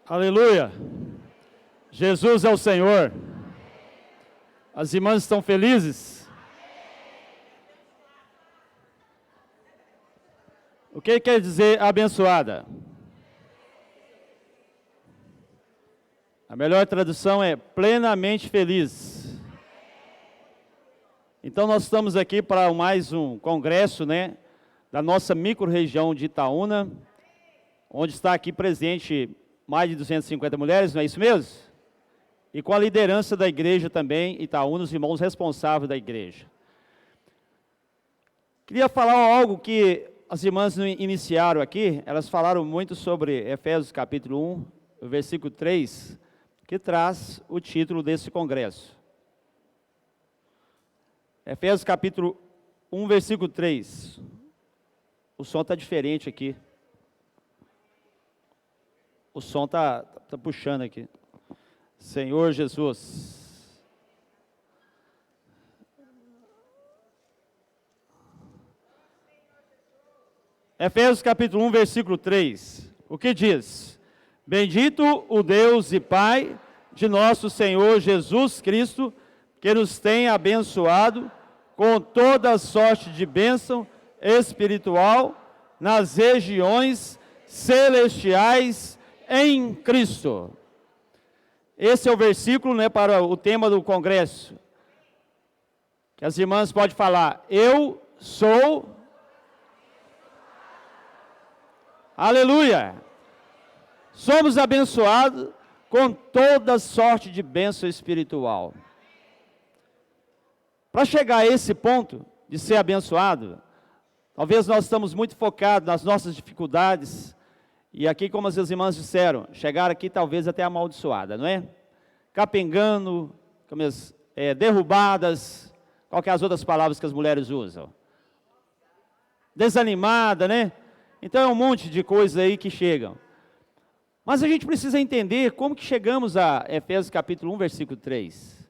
Aleluia! Jesus é o Senhor. As irmãs estão felizes? O que quer dizer abençoada? A melhor tradução é plenamente feliz. Então nós estamos aqui para mais um congresso, da nossa micro-região de Itaúna, onde está aqui presente mais de 250 mulheres, não é isso mesmo? E com a liderança da igreja também, Itaúna, os irmãos responsáveis da igreja. Queria falar algo que as irmãs iniciaram aqui, elas falaram muito sobre Efésios capítulo 1, versículo 3, que traz o título desse congresso. Efésios capítulo 1, versículo 3. O som está diferente aqui. O som está puxando aqui. Senhor Jesus. Efésios capítulo 1, versículo 3. O que diz? Bendito o Deus e Pai de nosso Senhor Jesus Cristo, que nos tem abençoado com toda sorte de bênção espiritual nas regiões celestiais em Cristo. Esse é o versículo, para o tema do congresso. Que as irmãs podem falar, eu sou... Aleluia! Somos abençoados com toda sorte de bênção espiritual. Para chegar a esse ponto de ser abençoado, talvez nós estamos muito focados nas nossas dificuldades, e aqui, como as irmãs disseram, chegar aqui talvez até amaldiçoada, não é? Capengando, derrubadas, qual que é as outras palavras que as mulheres usam? Desanimada, Então é um monte de coisas aí que chegam. Mas a gente precisa entender como que chegamos a Efésios capítulo 1, versículo 3.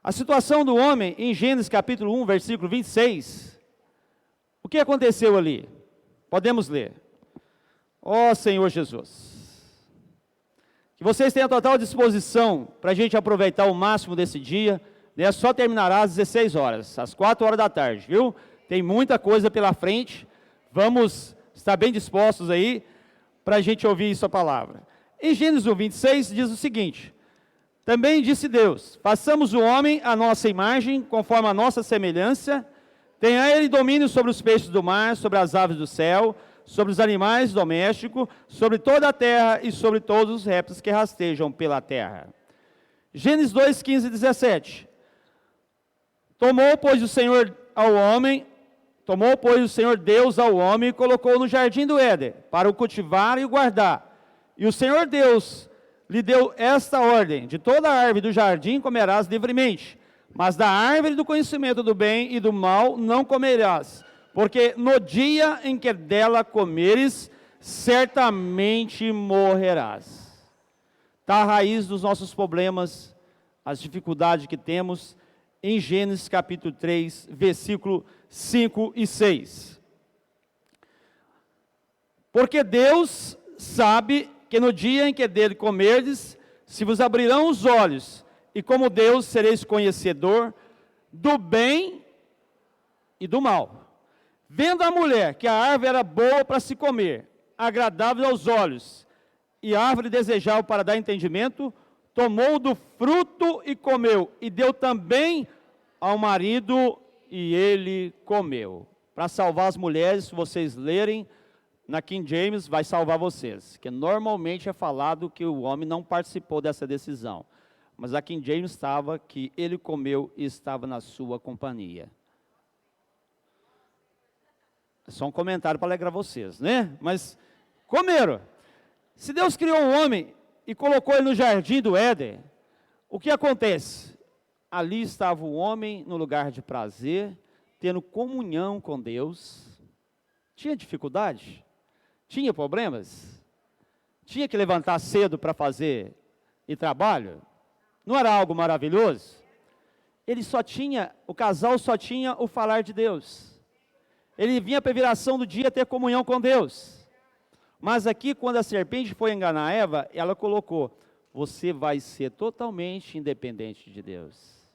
A situação do homem em Gênesis capítulo 1, versículo 26. O que aconteceu ali? Podemos ler. Ó Senhor Jesus, que vocês tenham total disposição para a gente aproveitar o máximo desse dia, só terminará às 16 horas, às 4 horas da tarde, viu? Tem muita coisa pela frente, vamos estar bem dispostos aí, para a gente ouvir isso a palavra. Em Gênesis 1, 26 diz o seguinte, também disse Deus, façamos o homem à nossa imagem, conforme a nossa semelhança, tenha ele domínio sobre os peixes do mar, sobre as aves do céu, sobre os animais domésticos, sobre toda a terra e sobre todos os répteis que rastejam pela terra. Gênesis 2, 15 e 17. Tomou, pois, o Senhor Deus ao homem e colocou no jardim do Éden, para o cultivar e o guardar. E o Senhor Deus lhe deu esta ordem, de toda a árvore do jardim comerás livremente, mas da árvore do conhecimento do bem e do mal não comerás, porque no dia em que dela comeres, certamente morrerás. Está a raiz dos nossos problemas, as dificuldades que temos, em Gênesis capítulo 3, versículo 5 e 6. Porque Deus sabe que no dia em que dele comerdes, se vos abrirão os olhos, e como Deus sereis conhecedor do bem e do mal. Vendo a mulher que a árvore era boa para se comer, agradável aos olhos, e árvore desejável para dar entendimento, tomou do fruto e comeu, e deu também ao marido, e ele comeu. Para salvar as mulheres, se vocês lerem, na King James vai salvar vocês, que normalmente é falado que o homem não participou dessa decisão, mas a King James estava que ele comeu e estava na sua companhia. É só um comentário para alegrar vocês, Mas comeram. Se Deus criou o homem e colocou ele no jardim do Éden, o que acontece? Ali estava o homem no lugar de prazer, tendo comunhão com Deus. Tinha dificuldade? Tinha problemas? Tinha que levantar cedo para fazer trabalho? Não era algo maravilhoso? O casal só tinha o falar de Deus. Ele vinha para a viração do dia ter comunhão com Deus. Mas aqui, quando a serpente foi enganar Eva, ela colocou: você vai ser totalmente independente de Deus.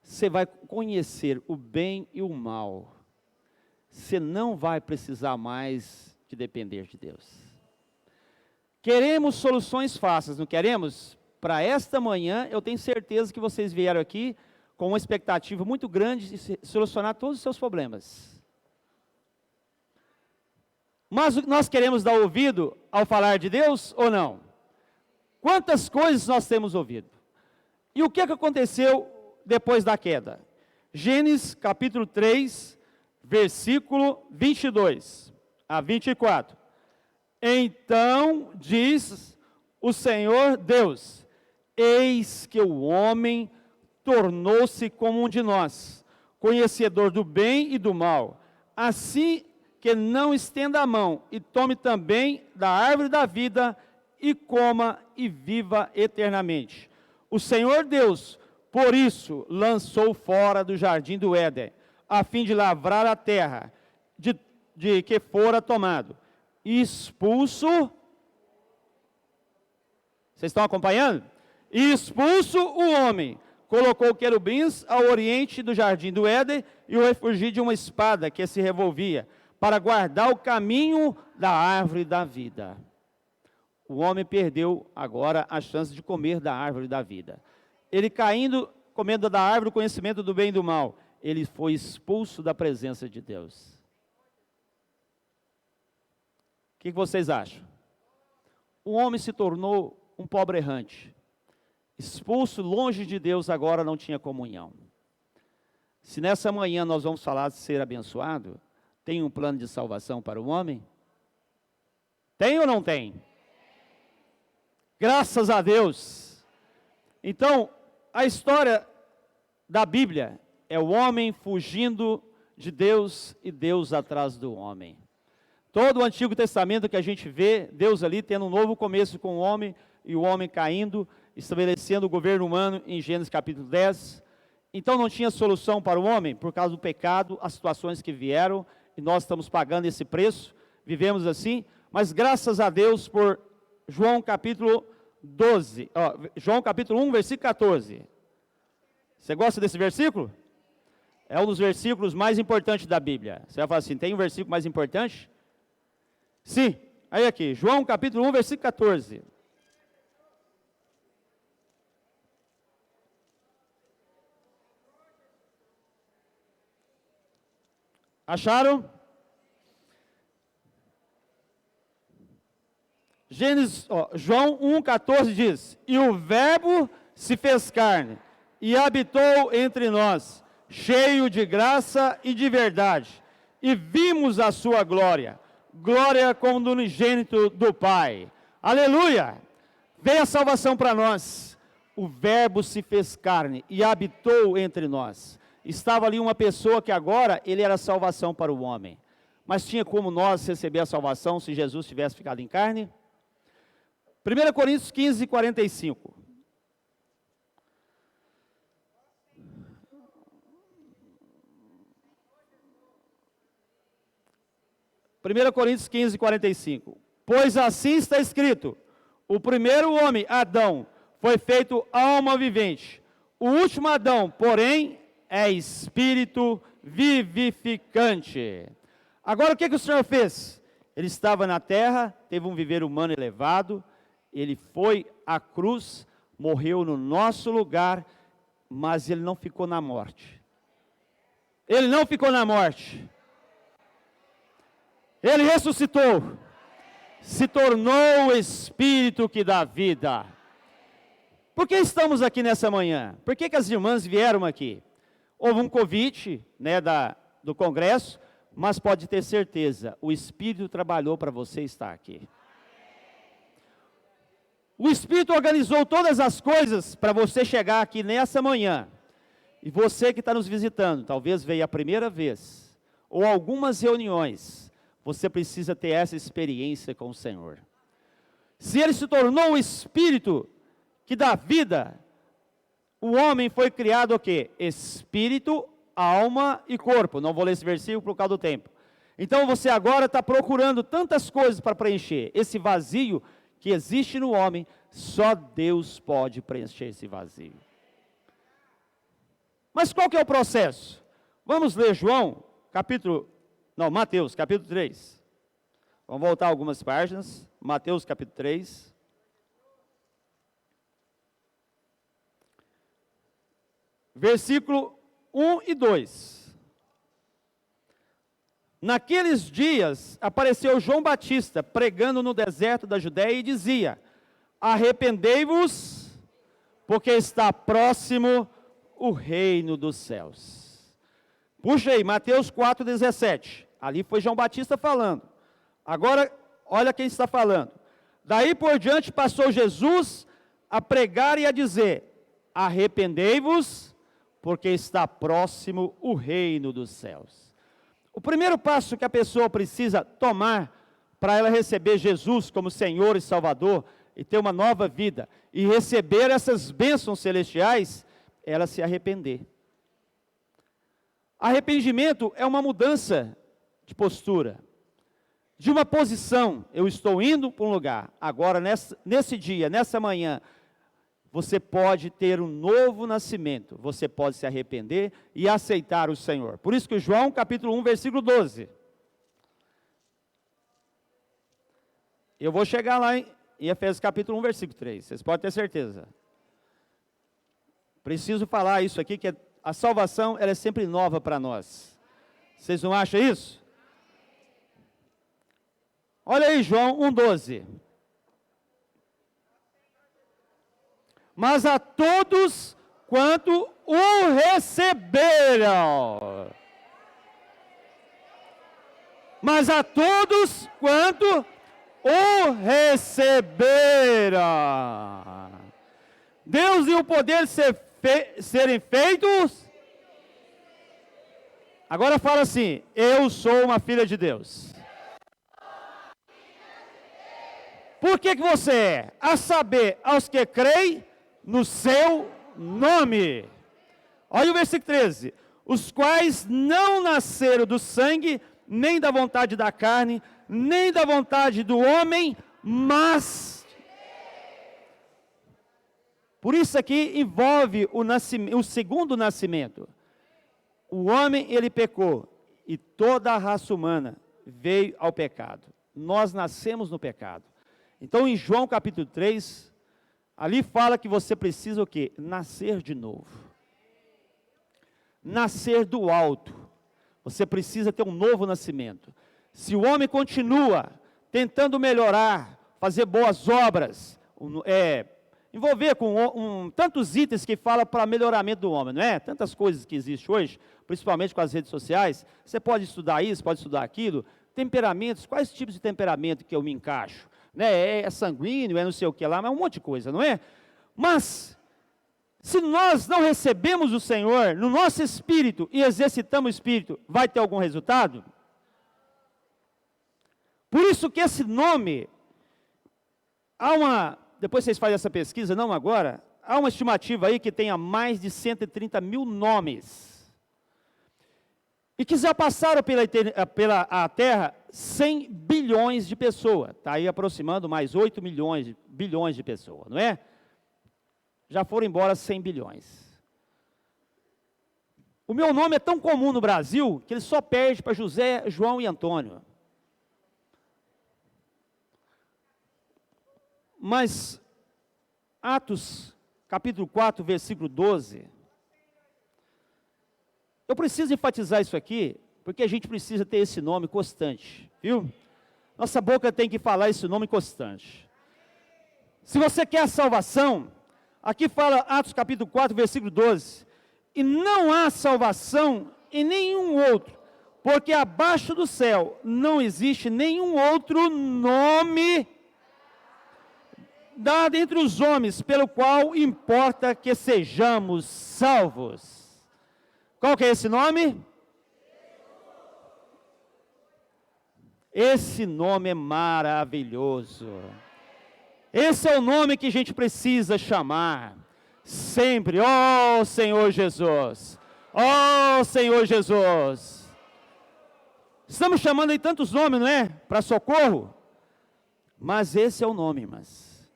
Você vai conhecer o bem e o mal. Você não vai precisar mais de depender de Deus. Queremos soluções fáceis, não queremos? Para esta manhã, eu tenho certeza que vocês vieram aqui com uma expectativa muito grande de solucionar todos os seus problemas. Mas nós queremos dar ouvido ao falar de Deus ou não? Quantas coisas nós temos ouvido? E o que aconteceu depois da queda? Gênesis capítulo 3, versículo 22 a 24. Então diz o Senhor Deus: eis que o homem tornou-se como um de nós, conhecedor do bem e do mal. Assim que não estenda a mão e tome também da árvore da vida e coma e viva eternamente. O Senhor Deus, por isso, lançou fora do jardim do Éden, a fim de lavrar a terra de que fora tomado. E expulso, vocês estão acompanhando? E expulso o homem, colocou querubins ao oriente do jardim do Éden e o refugiou de uma espada que se revolvia, para guardar o caminho da árvore da vida. O homem perdeu agora a chance de comer da árvore da vida. Ele caindo, comendo da árvore do conhecimento do bem e do mal, ele foi expulso da presença de Deus. O que vocês acham? O homem se tornou um pobre errante. Expulso longe de Deus, agora não tinha comunhão. Se nessa manhã nós vamos falar de ser abençoado, tem um plano de salvação para o homem? Tem ou não tem? Graças a Deus. Então, a história da Bíblia é o homem fugindo de Deus e Deus atrás do homem. Todo o Antigo Testamento que a gente vê, Deus ali tendo um novo começo com o homem e o homem caindo, estabelecendo o governo humano em Gênesis capítulo 10. Então não tinha solução para o homem por causa do pecado, as situações que vieram, e nós estamos pagando esse preço, vivemos assim, mas graças a Deus por João capítulo 12, João capítulo 1, versículo 14. Você gosta desse versículo? É um dos versículos mais importantes da Bíblia. Você vai falar assim, tem um versículo mais importante? Sim, aí aqui, João capítulo 1, versículo 14. Acharam? João 1,14 diz: e o verbo se fez carne, e habitou entre nós, cheio de graça e de verdade, e vimos a sua glória, glória como do unigênito do Pai. Aleluia! Veio a salvação para nós. O verbo se fez carne e habitou entre nós. Estava ali uma pessoa que agora ele era salvação para o homem. Mas tinha como nós receber a salvação se Jesus tivesse ficado em carne? 1 Coríntios 15, 45. Primeira Coríntios 15, 45. Pois assim está escrito: o primeiro homem, Adão, foi feito alma vivente. O último Adão, porém, é espírito vivificante. Agora o que o Senhor fez? Ele estava na terra, teve um viver humano elevado, ele foi à cruz, morreu no nosso lugar, mas ele não ficou na morte. Ele não ficou na morte. Ele ressuscitou, se tornou o Espírito que dá vida. Por que estamos aqui nessa manhã? Por que as irmãs vieram aqui? Houve um convite, do congresso, mas pode ter certeza, o Espírito trabalhou para você estar aqui. O Espírito organizou todas as coisas para você chegar aqui nessa manhã. E você que está nos visitando, talvez veio a primeira vez, ou algumas reuniões, você precisa ter essa experiência com o Senhor. Se Ele se tornou o Espírito que dá vida, o homem foi criado o quê? Espírito, alma e corpo. Não vou ler esse versículo por causa do tempo. Então você agora está procurando tantas coisas para preencher. Esse vazio que existe no homem, só Deus pode preencher esse vazio. Mas qual que é o processo? Vamos ler Mateus, capítulo 3. Vamos voltar algumas páginas. Mateus, capítulo 3. Versículo 1 e 2. Naqueles dias apareceu João Batista pregando no deserto da Judéia e dizia: arrependei-vos, porque está próximo o reino dos céus. Puxa aí, Mateus 4,17. Ali foi João Batista falando. Agora, olha quem está falando. Daí por diante passou Jesus a pregar e a dizer: arrependei-vos, porque está próximo o reino dos céus. O primeiro passo que a pessoa precisa tomar para ela receber Jesus como Senhor e Salvador e ter uma nova vida e receber essas bênçãos celestiais, é ela se arrepender. Arrependimento é uma mudança de postura, de uma posição. Eu estou indo para um lugar, agora nesse dia, nessa manhã, você pode ter um novo nascimento, você pode se arrepender e aceitar o Senhor. Por isso que João capítulo 1, versículo 12. Eu vou chegar lá em Efésios capítulo 1, versículo 3, vocês podem ter certeza. Preciso falar isso aqui, que a salvação ela é sempre nova para nós. Vocês não acham isso? Olha aí João 1,12. Mas a todos quanto o receberam. Mas a todos quanto o receberam. Deus deu o poder de serem feitos. Agora fala assim: eu sou uma filha de Deus. Por que você é? A saber, aos que creem no seu nome. Olha o versículo 13. Os quais não nasceram do sangue, nem da vontade da carne, nem da vontade do homem, mas... Por isso aqui envolve o segundo nascimento. O homem, ele pecou, e toda a raça humana veio ao pecado. Nós nascemos no pecado. Então, em João capítulo 3, ali fala que você precisa o quê? Nascer de novo. Nascer do alto. Você precisa ter um novo nascimento. Se o homem continua tentando melhorar, fazer boas obras, envolver com tantos itens que fala para melhoramento do homem, não é? Tantas coisas que existem hoje, principalmente com as redes sociais. Você pode estudar isso, pode estudar aquilo. Temperamentos, quais tipos de temperamento que eu me encaixo? Né? É sanguíneo, é não sei o que lá, mas é um monte de coisa, não é? Mas, se nós não recebemos o Senhor no nosso espírito e exercitamos o espírito, vai ter algum resultado? Por isso que esse nome, depois vocês fazem essa pesquisa, não agora, há uma estimativa aí que tenha mais de 130 mil nomes. E que já passaram pela Terra 100 bilhões de pessoas. Está aí aproximando mais 8 bilhões de pessoas, não é? Já foram embora 100 bilhões. O meu nome é tão comum no Brasil, que ele só perde para José, João e Antônio. Mas, Atos, capítulo 4, versículo 12... Eu preciso enfatizar isso aqui, porque a gente precisa ter esse nome constante, viu? Nossa boca tem que falar esse nome constante. Se você quer a salvação, aqui fala Atos capítulo 4, versículo 12. E não há salvação em nenhum outro, porque abaixo do céu não existe nenhum outro nome dado entre os homens, pelo qual importa que sejamos salvos. Qual que é esse nome? Esse nome é maravilhoso. Esse é o nome que a gente precisa chamar. Sempre, ó Senhor Jesus. Ó Senhor Jesus. Estamos chamando aí tantos nomes, não é? Para socorro. Mas esse é o nome, irmãs.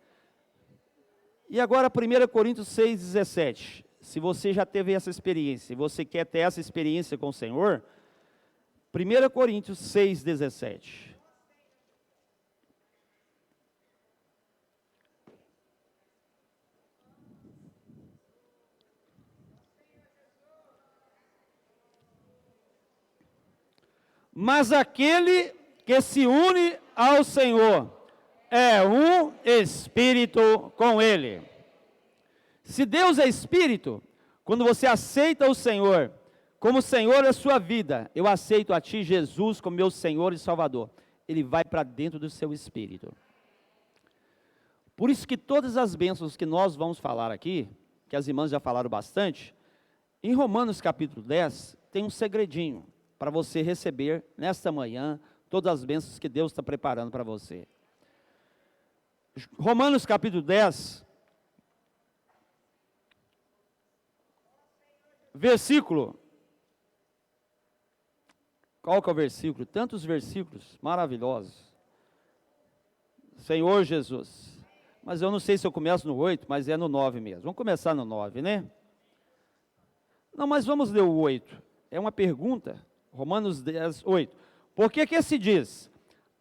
E agora 1 Coríntios 6,17. Se você já teve essa experiência, e você quer ter essa experiência com o Senhor, 1 Coríntios 6,17. Mas aquele que se une ao Senhor é um espírito com Ele. Se Deus é espírito, quando você aceita o Senhor como Senhor da sua vida, eu aceito a Ti, Jesus, como meu Senhor e Salvador. Ele vai para dentro do seu espírito. Por isso que todas as bênçãos que nós vamos falar aqui, que as irmãs já falaram bastante, em Romanos capítulo 10, tem um segredinho para você receber nesta manhã todas as bênçãos que Deus está preparando para você. Romanos capítulo 10, versículo, qual que é o versículo? Tantos versículos maravilhosos. Senhor Jesus, mas eu não sei se eu começo no 8, mas é no 9 mesmo. Vamos começar no 9, né? Não, mas vamos ler o 8. É uma pergunta. Romanos 10, 8. Por que se diz?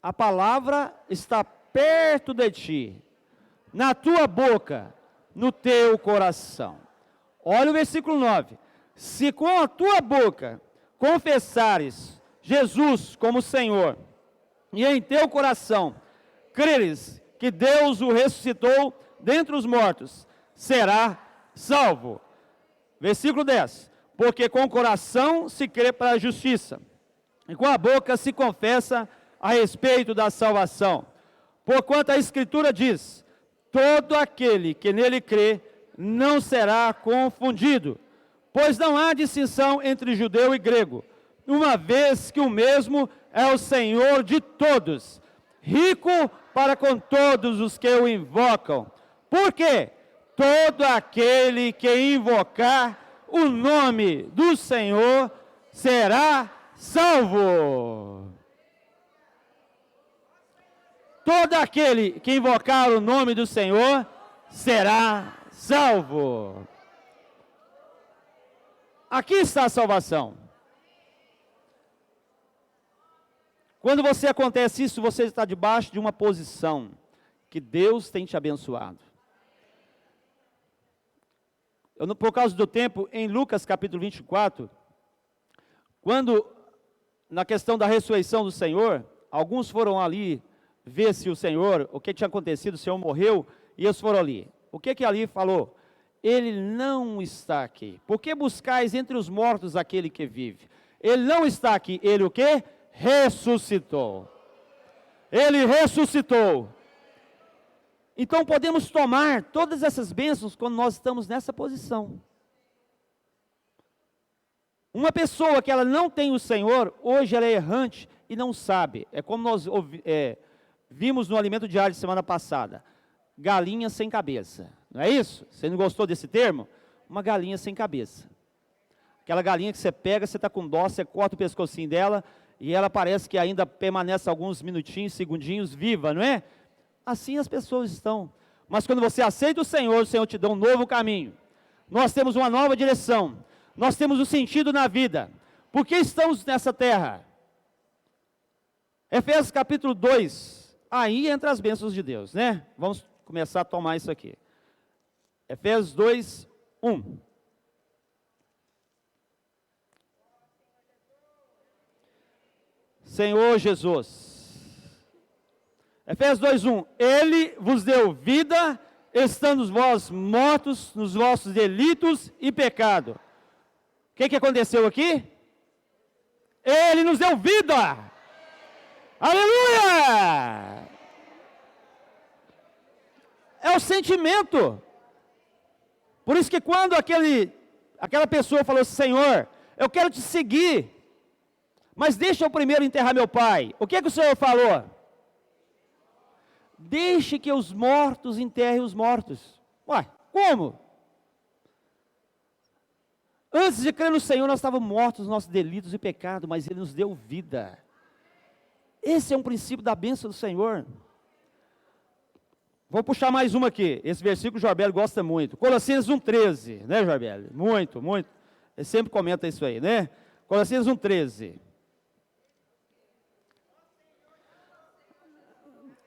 A palavra está perto de ti, na tua boca, no teu coração. Olha o versículo 9. Se com a tua boca confessares Jesus como Senhor, e em teu coração creres que Deus o ressuscitou dentre os mortos, será salvo. Versículo 10. Porque com o coração se crê para a justiça, e com a boca se confessa a respeito da salvação. Porquanto a Escritura diz, todo aquele que nele crê não será confundido, pois não há distinção entre judeu e grego, uma vez que o mesmo é o Senhor de todos, rico para com todos os que o invocam. Porque todo aquele que invocar o nome do Senhor será salvo. Todo aquele que invocar o nome do Senhor será salvo. Aqui está a salvação. Quando você acontece isso, você está debaixo de uma posição que Deus tem te abençoado. Por causa do tempo, em Lucas capítulo 24, quando, na questão da ressurreição do Senhor, alguns foram ali ver se o Senhor, o que tinha acontecido, o Senhor morreu, e eles foram ali. O que ali falou? Ele não está aqui. Por que buscais entre os mortos aquele que vive? Ele não está aqui. Ele o quê? Ressuscitou. Ele ressuscitou. Então podemos tomar todas essas bênçãos quando nós estamos nessa posição. Uma pessoa que ela não tem o Senhor, hoje ela é errante e não sabe. É como nós vimos no alimento diário de semana passada. Galinha sem cabeça. Não é isso? Você não gostou desse termo? Uma galinha sem cabeça. Aquela galinha que você pega, você está com dó, você corta o pescocinho dela e ela parece que ainda permanece alguns minutinhos, segundinhos, viva, não é? Assim as pessoas estão. Mas quando você aceita o Senhor te dá um novo caminho. Nós temos uma nova direção. Nós temos um sentido na vida. Por que estamos nessa terra? Efésios capítulo 2. Aí entra as bênçãos de Deus, né? Vamos começar a tomar isso aqui. Efésios 2, 1. Senhor Jesus. Efésios 2:1, Ele vos deu vida, estando vós mortos nos vossos delitos e pecado. O que aconteceu aqui? Ele nos deu vida. Aleluia! É o sentimento. Por isso que quando aquela pessoa falou, Senhor, eu quero te seguir, mas deixa eu primeiro enterrar meu pai. O que o Senhor falou? Deixe que os mortos enterrem os mortos. Ué, como? Antes de crer no Senhor, nós estávamos mortos nos nossos delitos e pecados, mas Ele nos deu vida. Esse é um princípio da bênção do Senhor. Vou puxar mais uma aqui. Esse versículo o Jorbélio gosta muito. Colossenses 1,13, né, Jorbélio? Muito, muito. Ele sempre comenta isso aí, né? Colossenses 1,13.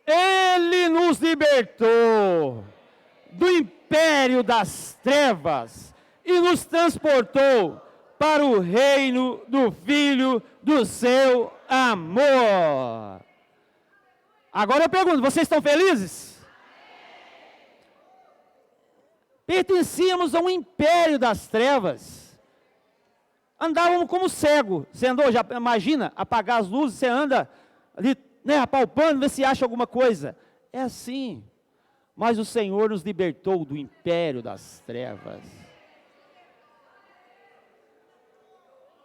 Ele nos libertou do império das trevas e nos transportou para o reino do Filho do seu amor. Agora eu pergunto, vocês estão felizes? Pertencíamos a um império das trevas. Andávamos como cego. Você andou, já imagina, apagar as luzes, você anda ali, né, apalpando, vê se acha alguma coisa. É assim. Mas o Senhor nos libertou do império das trevas.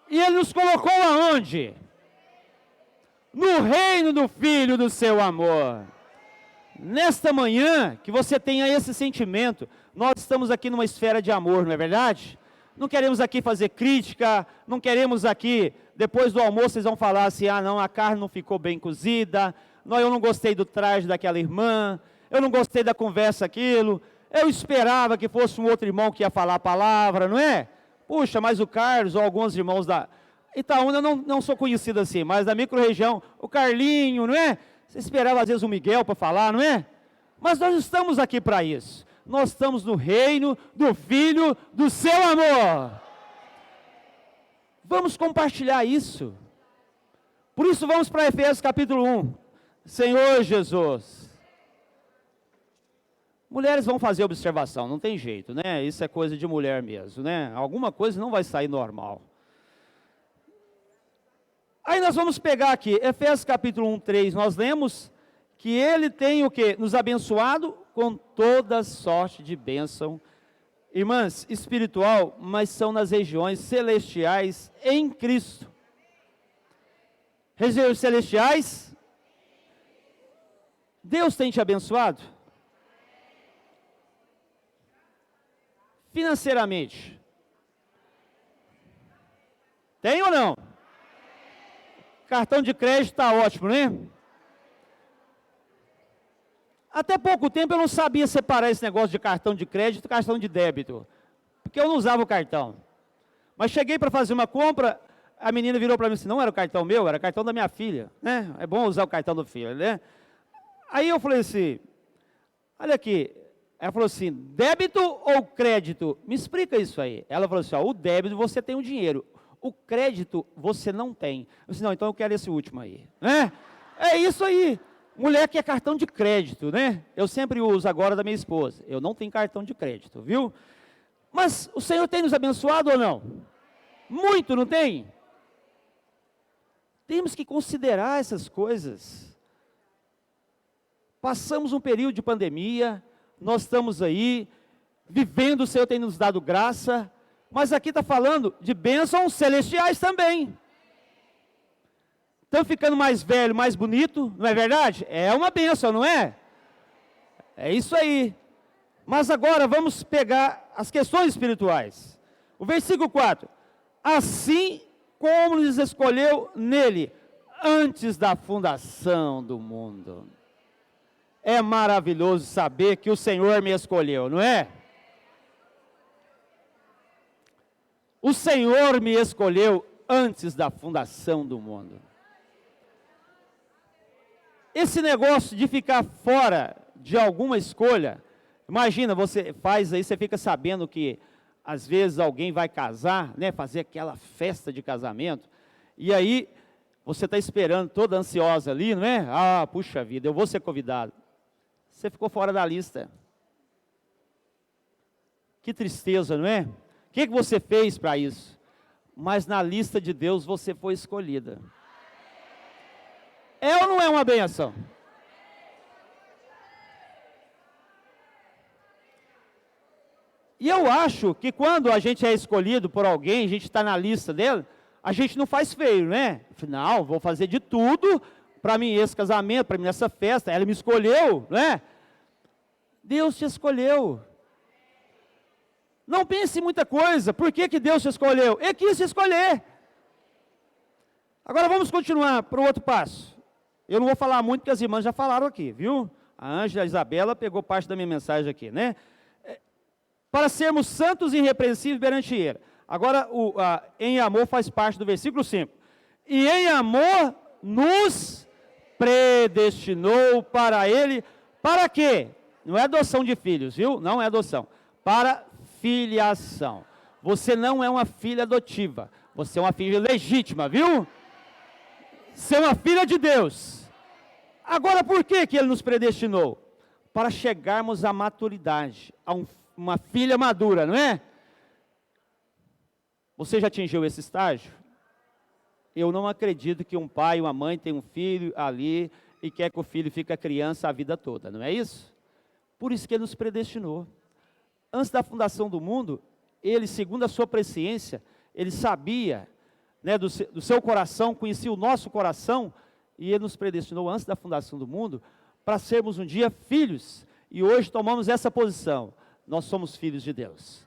E Ele nos colocou aonde? No reino do Filho do seu amor. Nesta manhã, que você tenha esse sentimento, nós estamos aqui numa esfera de amor, não é verdade? Não queremos aqui fazer crítica, não queremos aqui, depois do almoço vocês vão falar assim, ah não, a carne não ficou bem cozida, não, eu não gostei do traje daquela irmã, eu não gostei da conversa aquilo, eu esperava que fosse um outro irmão que ia falar a palavra, não é? Puxa, mas o Carlos ou alguns irmãos da Itaúna, eu não sou conhecido assim, mas da micro-região, o Carlinho, não é? Você esperava às vezes o Miguel para falar, não é? Mas nós estamos aqui para isso. Nós estamos no reino do Filho do seu amor. Vamos compartilhar isso. Por isso vamos para Efésios capítulo 1. Senhor Jesus. Mulheres vão fazer observação, não tem jeito, né? Isso é coisa de mulher mesmo, né? Alguma coisa não vai sair normal. Aí nós vamos pegar aqui, Efésios capítulo 1, 3, nós lemos que Ele tem o quê? Nos abençoado com toda sorte de bênção, irmãs, espiritual, mas são nas regiões celestiais em Cristo. Regiões celestiais, Deus tem te abençoado? Financeiramente. Tem ou não? Cartão de crédito está ótimo, né? Até pouco tempo eu não sabia separar esse negócio de cartão de crédito e cartão de débito, porque eu não usava o cartão. Mas cheguei para fazer uma compra, a menina virou para mim assim, não era o cartão meu, era o cartão da minha filha, né? É bom usar o cartão do filho, né? Aí eu falei assim, olha aqui, ela falou assim, débito ou crédito? Me explica isso aí. Ela falou assim, ó, o débito você tem o dinheiro, o crédito você não tem. Eu disse, não, então eu quero esse último aí, né? É isso aí. Mulher que é cartão de crédito, né? Eu sempre uso agora da minha esposa. Eu não tenho cartão de crédito, viu? Mas o Senhor tem nos abençoado ou não? Muito, não tem? Temos que considerar essas coisas. Passamos um período de pandemia, nós estamos aí, vivendo, o Senhor tem nos dado graça, mas aqui está falando de bênçãos celestiais também. Estão ficando mais velho, mais bonito, não é verdade? É uma bênção, não é? É isso aí. Mas agora vamos pegar as questões espirituais. O versículo 4. Assim como nos escolheu nele, antes da fundação do mundo. É maravilhoso saber que o Senhor me escolheu, não é? O Senhor me escolheu antes da fundação do mundo. Esse negócio de ficar fora de alguma escolha, imagina, você faz aí, você fica sabendo que às vezes alguém vai casar, né, fazer aquela festa de casamento, e aí você está esperando, toda ansiosa ali, não é? Ah, puxa vida, eu vou ser convidado. Você ficou fora da lista. Que tristeza, não é? O que você fez para isso? Mas na lista de Deus você foi escolhida. É ou não é uma bênção? E eu acho que quando a gente é escolhido por alguém, a gente está na lista dele, a gente não faz feio, né? Afinal, vou fazer de tudo para mim esse casamento, para mim essa festa, ela me escolheu, né? Deus te escolheu. Não pense em muita coisa, por que Deus te escolheu? Ele quis te escolher. Agora vamos continuar para o outro passo. Eu não vou falar muito, porque as irmãs já falaram aqui, viu? A Ângela e a Isabela pegou parte da minha mensagem aqui, né? Para sermos santos e irrepreensíveis perante Ele. Agora, em amor faz parte do versículo 5. E em amor nos predestinou para Ele, para quê? Não é adoção de filhos, viu? Não é adoção. Para filiação. Você não é uma filha adotiva, você é uma filha legítima, viu? Você é uma filha de Deus. Agora, por que Ele nos predestinou? Para chegarmos à maturidade, a uma filha madura, não é? Você já atingiu esse estágio? Eu não acredito que um pai e uma mãe tenham um filho ali e quer que o filho fique criança a vida toda, não é isso? Por isso que Ele nos predestinou. Antes da fundação do mundo, Ele, segundo a sua presciência, Ele sabia, né, do seu coração, conhecia o nosso coração, e Ele nos predestinou antes da fundação do mundo, para sermos um dia filhos, e hoje tomamos essa posição, nós somos filhos de Deus.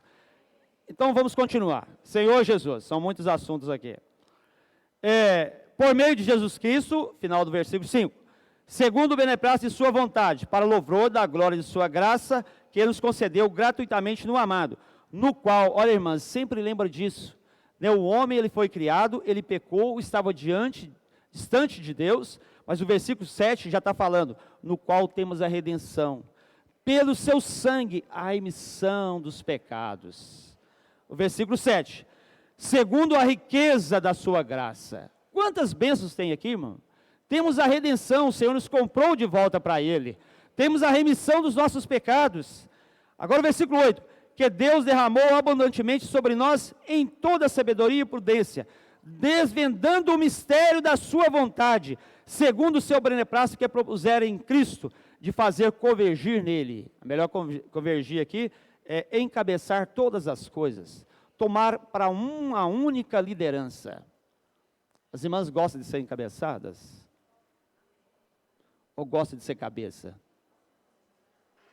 Então vamos continuar. Senhor Jesus, são muitos assuntos aqui. Por meio de Jesus Cristo, final do versículo 5, segundo o beneplácito de sua vontade, para louvor da glória de sua graça, que Ele nos concedeu gratuitamente no amado, no qual, olha irmãs, sempre lembra disso, né, o homem ele foi criado, ele pecou, estava distante de Deus, mas o versículo 7 já está falando, no qual temos a redenção, pelo seu sangue, a remissão dos pecados. O versículo 7, segundo a riqueza da sua graça. Quantas bênçãos tem aqui, irmão? Temos a redenção, o Senhor nos comprou de volta para Ele. Temos a remissão dos nossos pecados. Agora o versículo 8, que Deus derramou abundantemente sobre nós em toda sabedoria e prudência, desvendando o mistério da sua vontade, segundo o seu beneplácito que propusera em Cristo, de fazer convergir nele. A melhor convergir aqui é encabeçar todas as coisas, tomar para uma única liderança. As irmãs gostam de ser encabeçadas? Ou gostam de ser cabeça?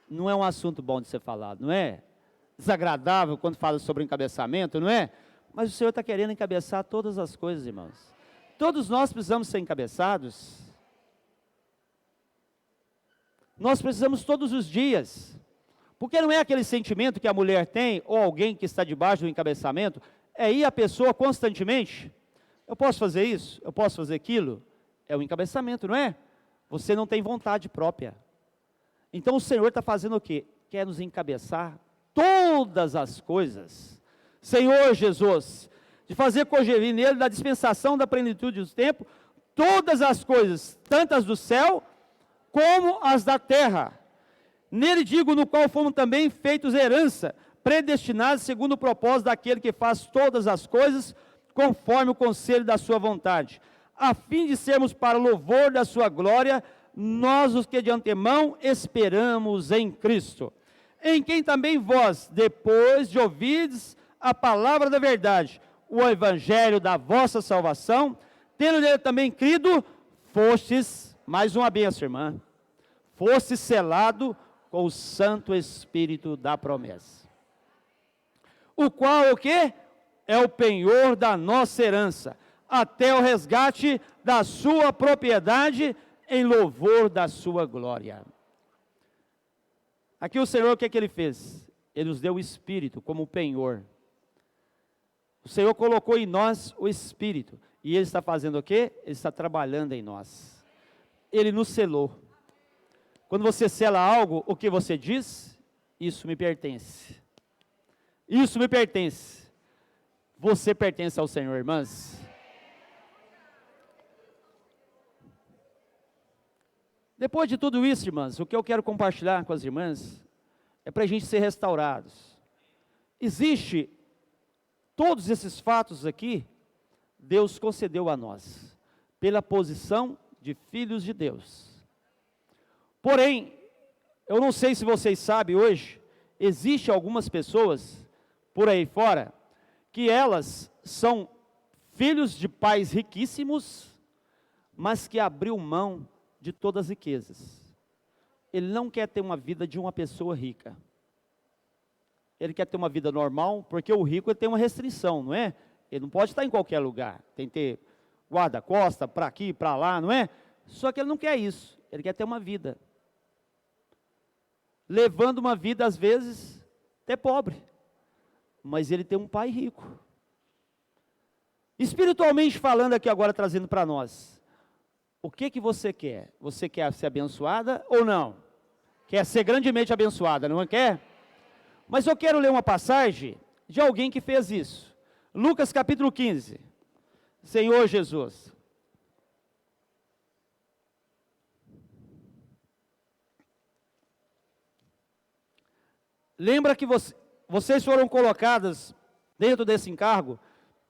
Não é um assunto bom de ser falado, não é? Desagradável quando fala sobre encabeçamento, não é? Mas o Senhor está querendo encabeçar todas as coisas, irmãos. Todos nós precisamos ser encabeçados. Nós precisamos todos os dias. Porque não é aquele sentimento que a mulher tem, ou alguém que está debaixo do encabeçamento, é ir a pessoa constantemente. Eu posso fazer isso? Eu posso fazer aquilo? É o encabeçamento, não é? Você não tem vontade própria. Então o Senhor está fazendo o quê? Quer nos encabeçar todas as coisas. Senhor Jesus, de fazer congerir nele da dispensação da plenitude do tempo, todas as coisas, tanto as do céu, como as da terra. Nele digo, no qual fomos também feitos herança, predestinados segundo o propósito daquele que faz todas as coisas, conforme o conselho da sua vontade, a fim de sermos para louvor da sua glória, nós os que de antemão esperamos em Cristo, em quem também vós, depois de ouvirdes a palavra da verdade, o evangelho da vossa salvação, tendo nele também crido, fostes, mais uma bênção, irmã, foste selado com o Santo Espírito da promessa, o qual o quê? É o penhor da nossa herança, até o resgate da sua propriedade, em louvor da sua glória. Aqui o Senhor, o que é que Ele fez? Ele nos deu o Espírito como penhor. O Senhor colocou em nós o Espírito, e Ele está fazendo o quê? Ele está trabalhando em nós. Ele nos selou. Quando você sela algo, o que você diz? Isso me pertence. Isso me pertence. Você pertence ao Senhor, irmãs. Depois de tudo isso, irmãs, o que eu quero compartilhar com as irmãs é para a gente ser restaurados. Existe todos esses fatos aqui, Deus concedeu a nós, pela posição de filhos de Deus. Porém, eu não sei se vocês sabem hoje, existe algumas pessoas por aí fora, que elas são filhos de pais riquíssimos, mas que abriu mão de todas as riquezas. Ele não quer ter uma vida de uma pessoa rica. Ele quer ter uma vida normal, porque o rico ele tem uma restrição, não é? Ele não pode estar em qualquer lugar. Tem que ter guarda-costa, para aqui, para lá, não é? Só que ele não quer isso, ele quer ter uma vida. Levando uma vida, às vezes, até pobre. Mas ele tem um pai rico. Espiritualmente falando aqui agora, trazendo para nós. O que você quer? Você quer ser abençoada ou não? Quer ser grandemente abençoada, não quer? Mas eu quero ler uma passagem de alguém que fez isso. Lucas capítulo 15. Senhor Jesus. Lembra que vocês foram colocadas dentro desse encargo,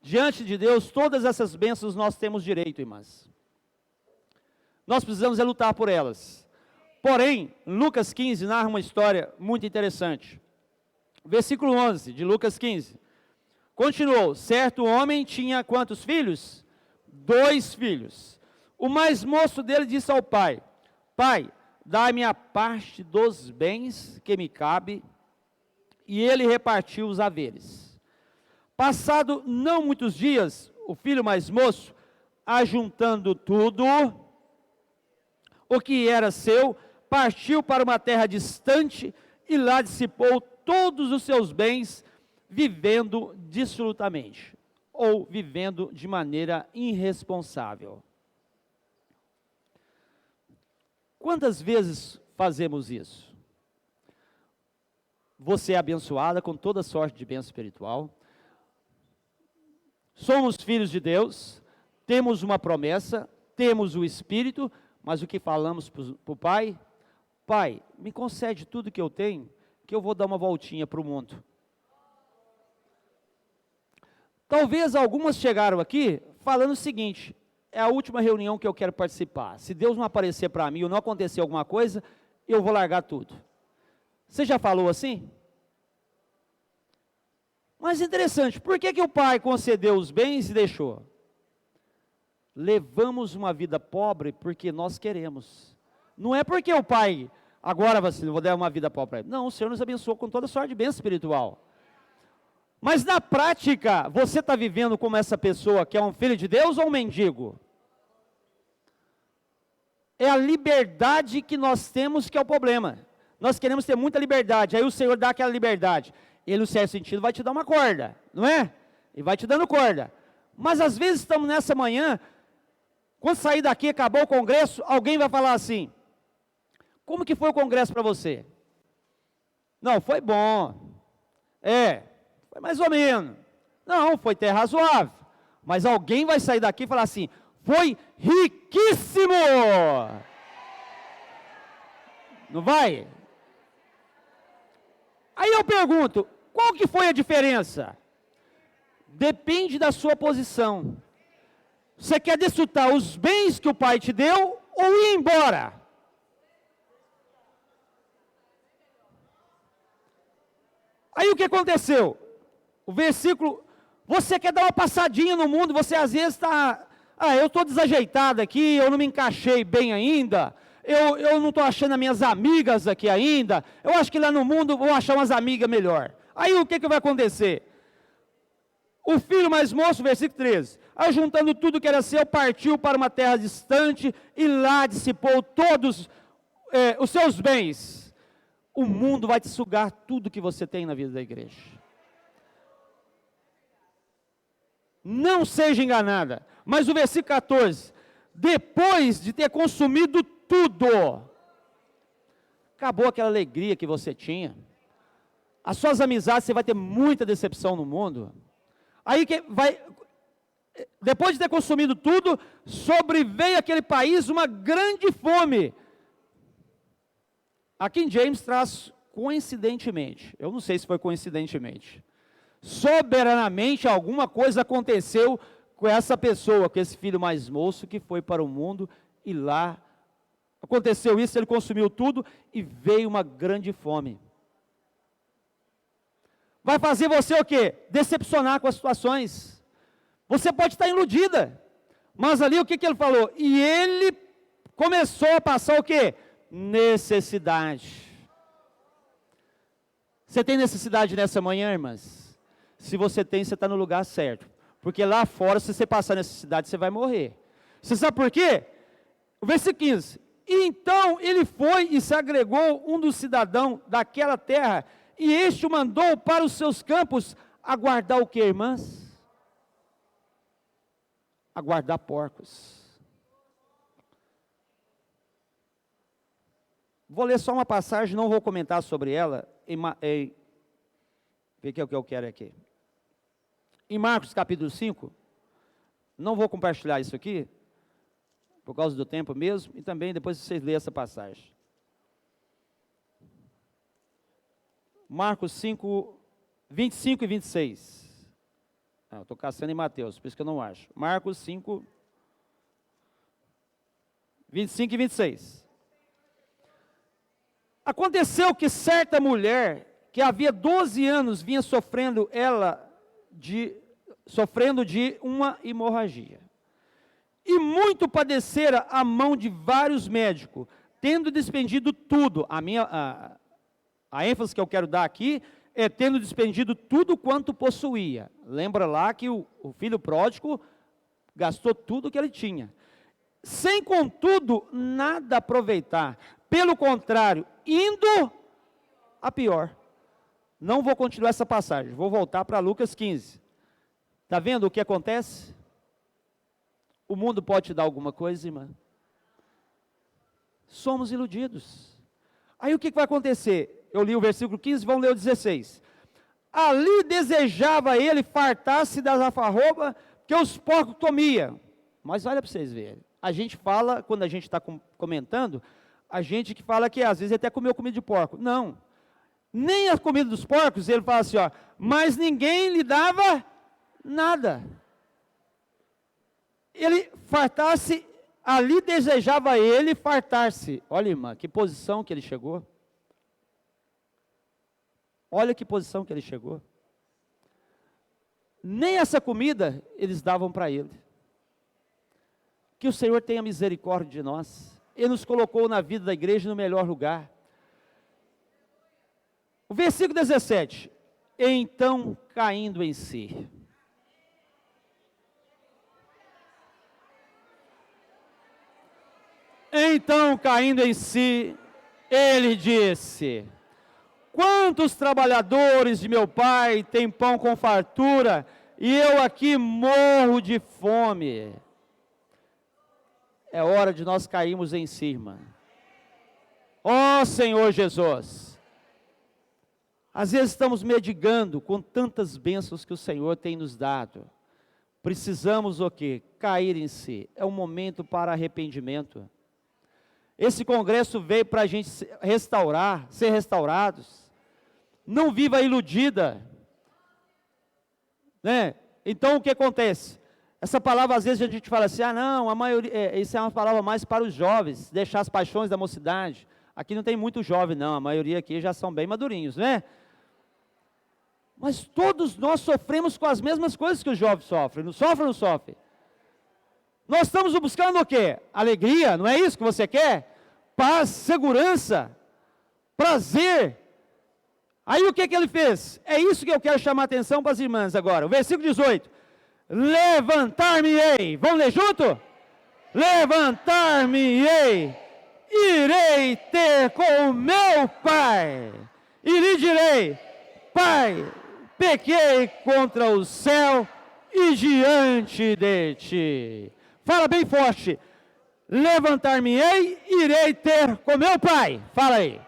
diante de Deus, todas essas bênçãos nós temos direito, irmãs. Nós precisamos lutar por elas. Porém, Lucas 15 narra uma história muito interessante. Versículo 11 de Lucas 15. Continuou, certo homem tinha quantos filhos? 2 filhos. O mais moço dele disse ao pai, pai, dá-me a parte dos bens que me cabe, e ele repartiu os haveres. Passado não muitos dias, o filho mais moço, ajuntando tudo o que era seu, partiu para uma terra distante e lá dissipou todos os seus bens, vivendo dissolutamente, ou vivendo de maneira irresponsável. Quantas vezes fazemos isso? Você é abençoada com toda sorte de bênção espiritual. Somos filhos de Deus, temos uma promessa, temos o Espírito, mas o que falamos para o Pai? Pai, me concede tudo que eu tenho, que eu vou dar uma voltinha para o mundo. Talvez algumas chegaram aqui falando o seguinte, é a última reunião que eu quero participar. Se Deus não aparecer para mim ou não acontecer alguma coisa, eu vou largar tudo. Você já falou assim? Mas interessante, por que o pai concedeu os bens e deixou? Levamos uma vida pobre porque nós queremos. Não é porque o pai, agora você vou dar uma vida pobre. Não, o Senhor nos abençoou com toda sorte de bênção espiritual. Mas na prática, você está vivendo como essa pessoa que é um filho de Deus ou um mendigo? É a liberdade que nós temos que é o problema. Nós queremos ter muita liberdade, aí o Senhor dá aquela liberdade. Ele, no certo sentido, vai te dar uma corda, não é? E vai te dando corda. Mas às vezes estamos nessa manhã, quando sair daqui, acabou o congresso, alguém vai falar assim, como que foi o congresso para você? Não, foi bom. Foi mais ou menos. Não, foi até razoável. Mas alguém vai sair daqui e falar assim, foi riquíssimo. Não vai? Aí eu pergunto, qual que foi a diferença? Depende da sua posição. Você quer desfrutar os bens que o pai te deu ou ir embora? Aí o que aconteceu? O versículo, você quer dar uma passadinha no mundo, você às vezes está, eu estou desajeitado aqui, eu não me encaixei bem ainda, eu não estou achando as minhas amigas aqui ainda, eu acho que lá no mundo vou achar umas amigas melhor. Aí o que vai acontecer? O filho mais moço, versículo 13, ajuntando tudo que era seu, partiu para uma terra distante, e lá dissipou todos os seus bens. O mundo vai te sugar tudo que você tem na vida da igreja. Não seja enganada. Mas o versículo 14, depois de ter consumido tudo, acabou aquela alegria que você tinha. As suas amizades, você vai ter muita decepção no mundo. Aí depois de ter consumido tudo, sobreveio aquele país uma grande fome. A King James traz coincidentemente, eu não sei se foi coincidentemente, soberanamente alguma coisa aconteceu com essa pessoa, com esse filho mais moço que foi para o mundo e lá aconteceu isso, ele consumiu tudo e veio uma grande fome. Vai fazer você o quê? Decepcionar com as situações. Você pode estar iludida, mas ali o que ele falou? E ele começou a passar o quê? Necessidade. Você tem necessidade nessa manhã, irmãs? Se você tem, você está no lugar certo. Porque lá fora, se você passar necessidade, você vai morrer. Você sabe por quê? O versículo 15. Então ele foi e se agregou um dos cidadãos daquela terra, e este o mandou para os seus campos aguardar o que, irmãs? Aguardar porcos. Vou ler só uma passagem, não vou comentar sobre ela, ver que é o que eu quero aqui. Em Marcos capítulo 5, não vou compartilhar isso aqui, por causa do tempo mesmo, e também depois vocês leem essa passagem. Marcos 5, 25 e 26. Eu estou caçando em Mateus, por isso que eu não acho. Marcos 5, 25 e 26. Aconteceu que certa mulher, que havia 12 anos, vinha sofrendo de uma hemorragia. E muito padecera a mão de vários médicos, tendo despendido tudo. A ênfase que eu quero dar aqui é tendo despendido tudo quanto possuía. Lembra lá que o filho pródigo gastou tudo que ele tinha. Sem, contudo, nada aproveitar. Pelo contrário, indo a pior. Não vou continuar essa passagem, vou voltar para Lucas 15. Está vendo o que acontece? O mundo pode te dar alguma coisa, irmã? Somos iludidos. Aí o que vai acontecer? Eu li o versículo 15, vamos ler o 16. Ali desejava ele fartar-se das alfarrobas que os porcos comiam. Mas olha para vocês verem. A gente fala, quando a gente está comentando, a gente que fala que às vezes até comeu comida de porco. Não. Nem a comida dos porcos, ele fala assim, ó, mas ninguém lhe dava nada. Ele fartar-se, ali desejava ele fartar-se. Olha, irmã, que posição que ele chegou. Olha que posição que ele chegou. Nem essa comida eles davam para ele. Que o Senhor tenha misericórdia de nós. Ele nos colocou na vida da igreja no melhor lugar. O versículo 17. Então, caindo em si. Então, caindo em si, ele disse: quantos trabalhadores de meu pai têm pão com fartura, e eu aqui morro de fome. É hora de nós cairmos em si, irmã. Ó Senhor Jesus. Às vezes estamos mendigando com tantas bênçãos que o Senhor tem nos dado. Precisamos o quê? Cair em si. É um momento para arrependimento. Esse congresso veio para a gente restaurar, ser restaurados. Não viva iludida. Né? Então o que acontece? Essa palavra às vezes a gente fala assim, não, a maioria, isso é uma palavra mais para os jovens, deixar as paixões da mocidade. Aqui não tem muito jovem não, a maioria aqui já são bem madurinhos, né? Mas todos nós sofremos com as mesmas coisas que os jovens sofrem, não sofrem ou não sofrem? Nós estamos buscando o quê? Alegria, não é isso que você quer? Paz, segurança, prazer. Aí o que ele fez? É isso que eu quero chamar a atenção para as irmãs agora. O versículo 18. Levantar-me-ei. Vamos ler junto? Levantar-me-ei. Irei ter com o meu pai. E lhe direi, Pai, pequei contra o céu e diante de ti. Fala bem forte. Levantar-me-ei, irei ter com meu pai. Fala aí.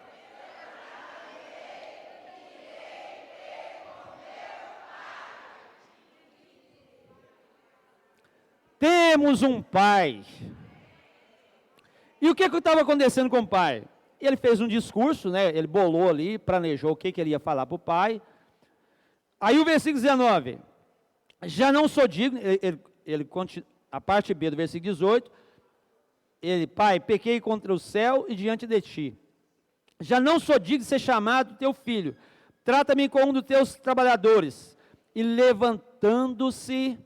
Temos um pai. E o que estava acontecendo com o pai? Ele fez um discurso, né? Ele bolou ali, planejou o que ele ia falar para o pai. Aí o versículo 19. Já não sou digno, a parte B do versículo 18, pai, pequei contra o céu e diante de ti. Já não sou digno de ser chamado teu filho. Trata-me como um dos teus trabalhadores. E levantando-se,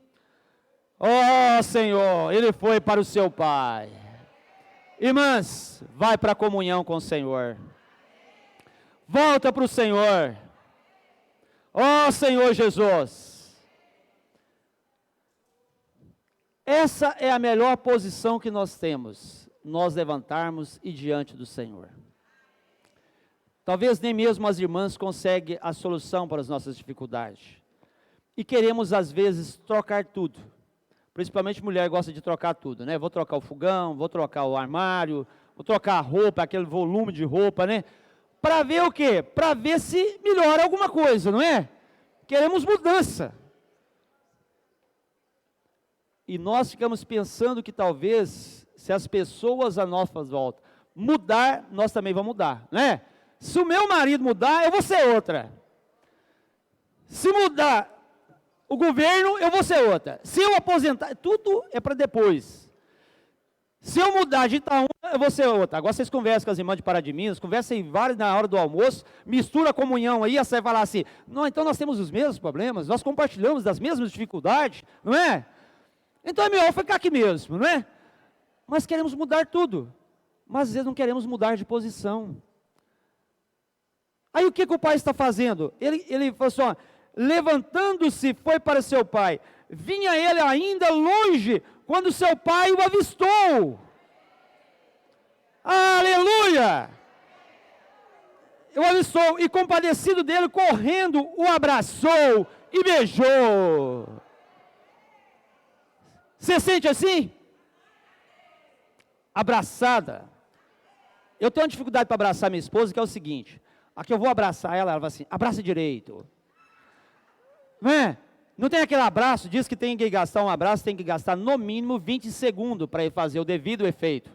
ó Senhor, ele foi para o seu pai. Irmãs, vai para a comunhão com o Senhor. Volta para o Senhor. Ó Senhor Jesus. Essa é a melhor posição que nós temos. nós levantarmos e diante do Senhor. Talvez nem mesmo as irmãs conseguem a solução para as nossas dificuldades. E queremos, às vezes, trocar tudo. Principalmente mulher gosta de trocar tudo, né? Vou trocar o fogão, vou trocar o armário, vou trocar a roupa, aquele volume de roupa, né? Para ver o quê? Para ver se melhora alguma coisa, não é? Queremos mudança. E nós ficamos pensando que talvez, se as pessoas à nossa volta mudar, nós também vamos mudar, né? Se o meu marido mudar, eu vou ser outra. Se mudar o governo, eu vou ser outra. Se eu aposentar, tudo é para depois. Se eu mudar de Itaúna, eu vou ser outra. Agora vocês conversam com as irmãs de Pará de Minas, conversem vários na hora do almoço, mistura a comunhão aí, você vai falar assim, não, então nós temos os mesmos problemas, nós compartilhamos das mesmas dificuldades, não é? Então é melhor ficar aqui mesmo, não é? Mas queremos mudar tudo, mas às vezes não queremos mudar de posição. Aí o que o pai está fazendo? Ele falou assim, ó, levantando-se, foi para seu pai. Vinha ele ainda longe, quando seu pai o avistou. Aleluia! O avistou, e compadecido dele, correndo, o abraçou e beijou. Você sente assim? Abraçada. Eu tenho uma dificuldade para abraçar minha esposa, que é o seguinte, aqui eu vou abraçar ela, ela fala assim, abraça direito. Não é? Não tem aquele abraço, diz que tem que gastar um abraço, tem que gastar no mínimo 20 segundos para fazer o devido efeito.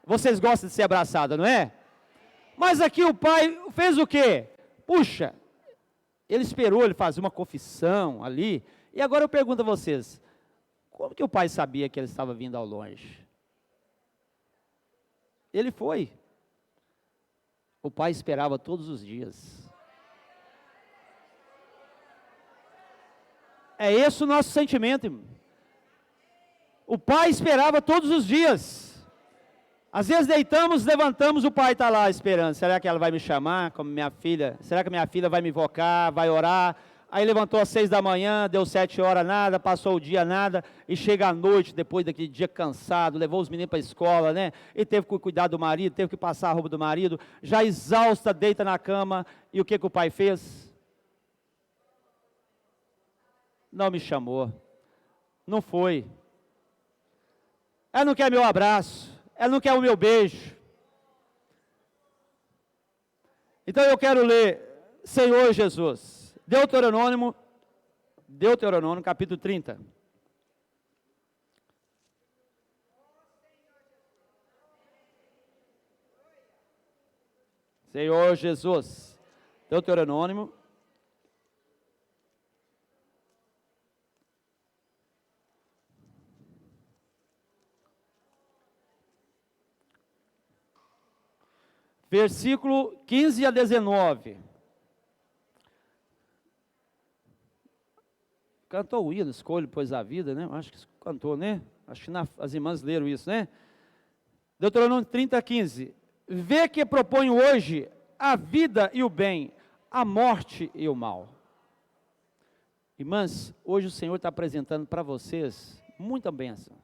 Vocês gostam de ser abraçada, não é? Mas aqui o pai fez o quê? Puxa, ele esperou ele fazer uma confissão ali, e agora eu pergunto a vocês, como que o pai sabia que ele estava vindo ao longe? Ele foi. O pai esperava todos os dias. É esse o nosso sentimento, irmão. O pai esperava todos os dias. Às vezes deitamos, levantamos, o pai está lá esperando. Será que ela vai me chamar como minha filha? Será que minha filha vai me invocar, vai orar? Aí levantou às 6 da manhã, deu 7 horas, nada, passou o dia, nada, e chega à noite, depois daquele dia cansado, levou os meninos para a escola, né? E teve que cuidar do marido, teve que passar a roupa do marido, já exausta, deita na cama, e o que o pai fez? Não me chamou, não foi. Ela não quer meu abraço, ela não quer o meu beijo. Então eu quero ler, Senhor Jesus, Deuteronômio, capítulo 30. Senhor Jesus, Deuteronômio, versículo 15 a 19. Cantou o hino, escolhe, pois a vida, né? Acho que cantou, né? Acho que as irmãs leram isso, né? Deuteronômio 30, 15. Vê que proponho hoje a vida e o bem, a morte e o mal. Irmãs, hoje o Senhor está apresentando para vocês muita bênção.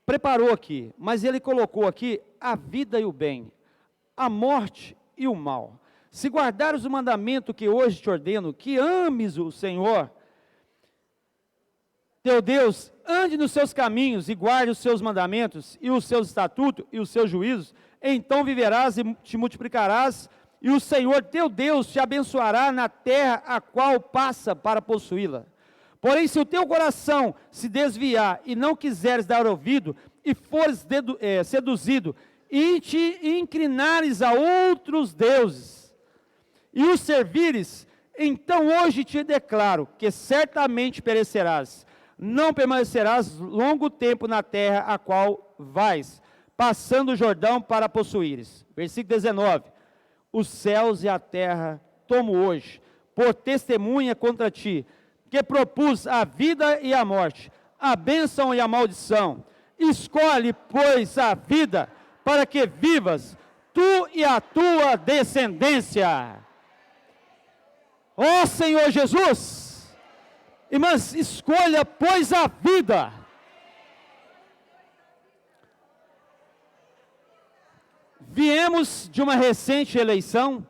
Preparou aqui, mas Ele colocou aqui a vida e o bem, a morte e o mal. Se guardares o mandamento que hoje te ordeno, que ames o Senhor, teu Deus, ande nos seus caminhos e guarde os seus mandamentos e os seus estatutos e os seus juízos, então viverás e te multiplicarás, e o Senhor teu Deus te abençoará na terra a qual passa para possuí-la. Porém, se o teu coração se desviar e não quiseres dar ouvido, e fores seduzido, e te inclinares a outros deuses, e os servires, então hoje te declaro que certamente perecerás, não permanecerás longo tempo na terra a qual vais, passando o Jordão para possuíres. Versículo 19. Os céus e a terra tomo hoje, por testemunha contra ti, que propus a vida e a morte, a bênção e a maldição. Escolhe, pois, a vida, para que vivas, tu e a tua descendência. Ó Senhor Jesus! Irmãs, escolha, pois, a vida. Viemos de uma recente eleição,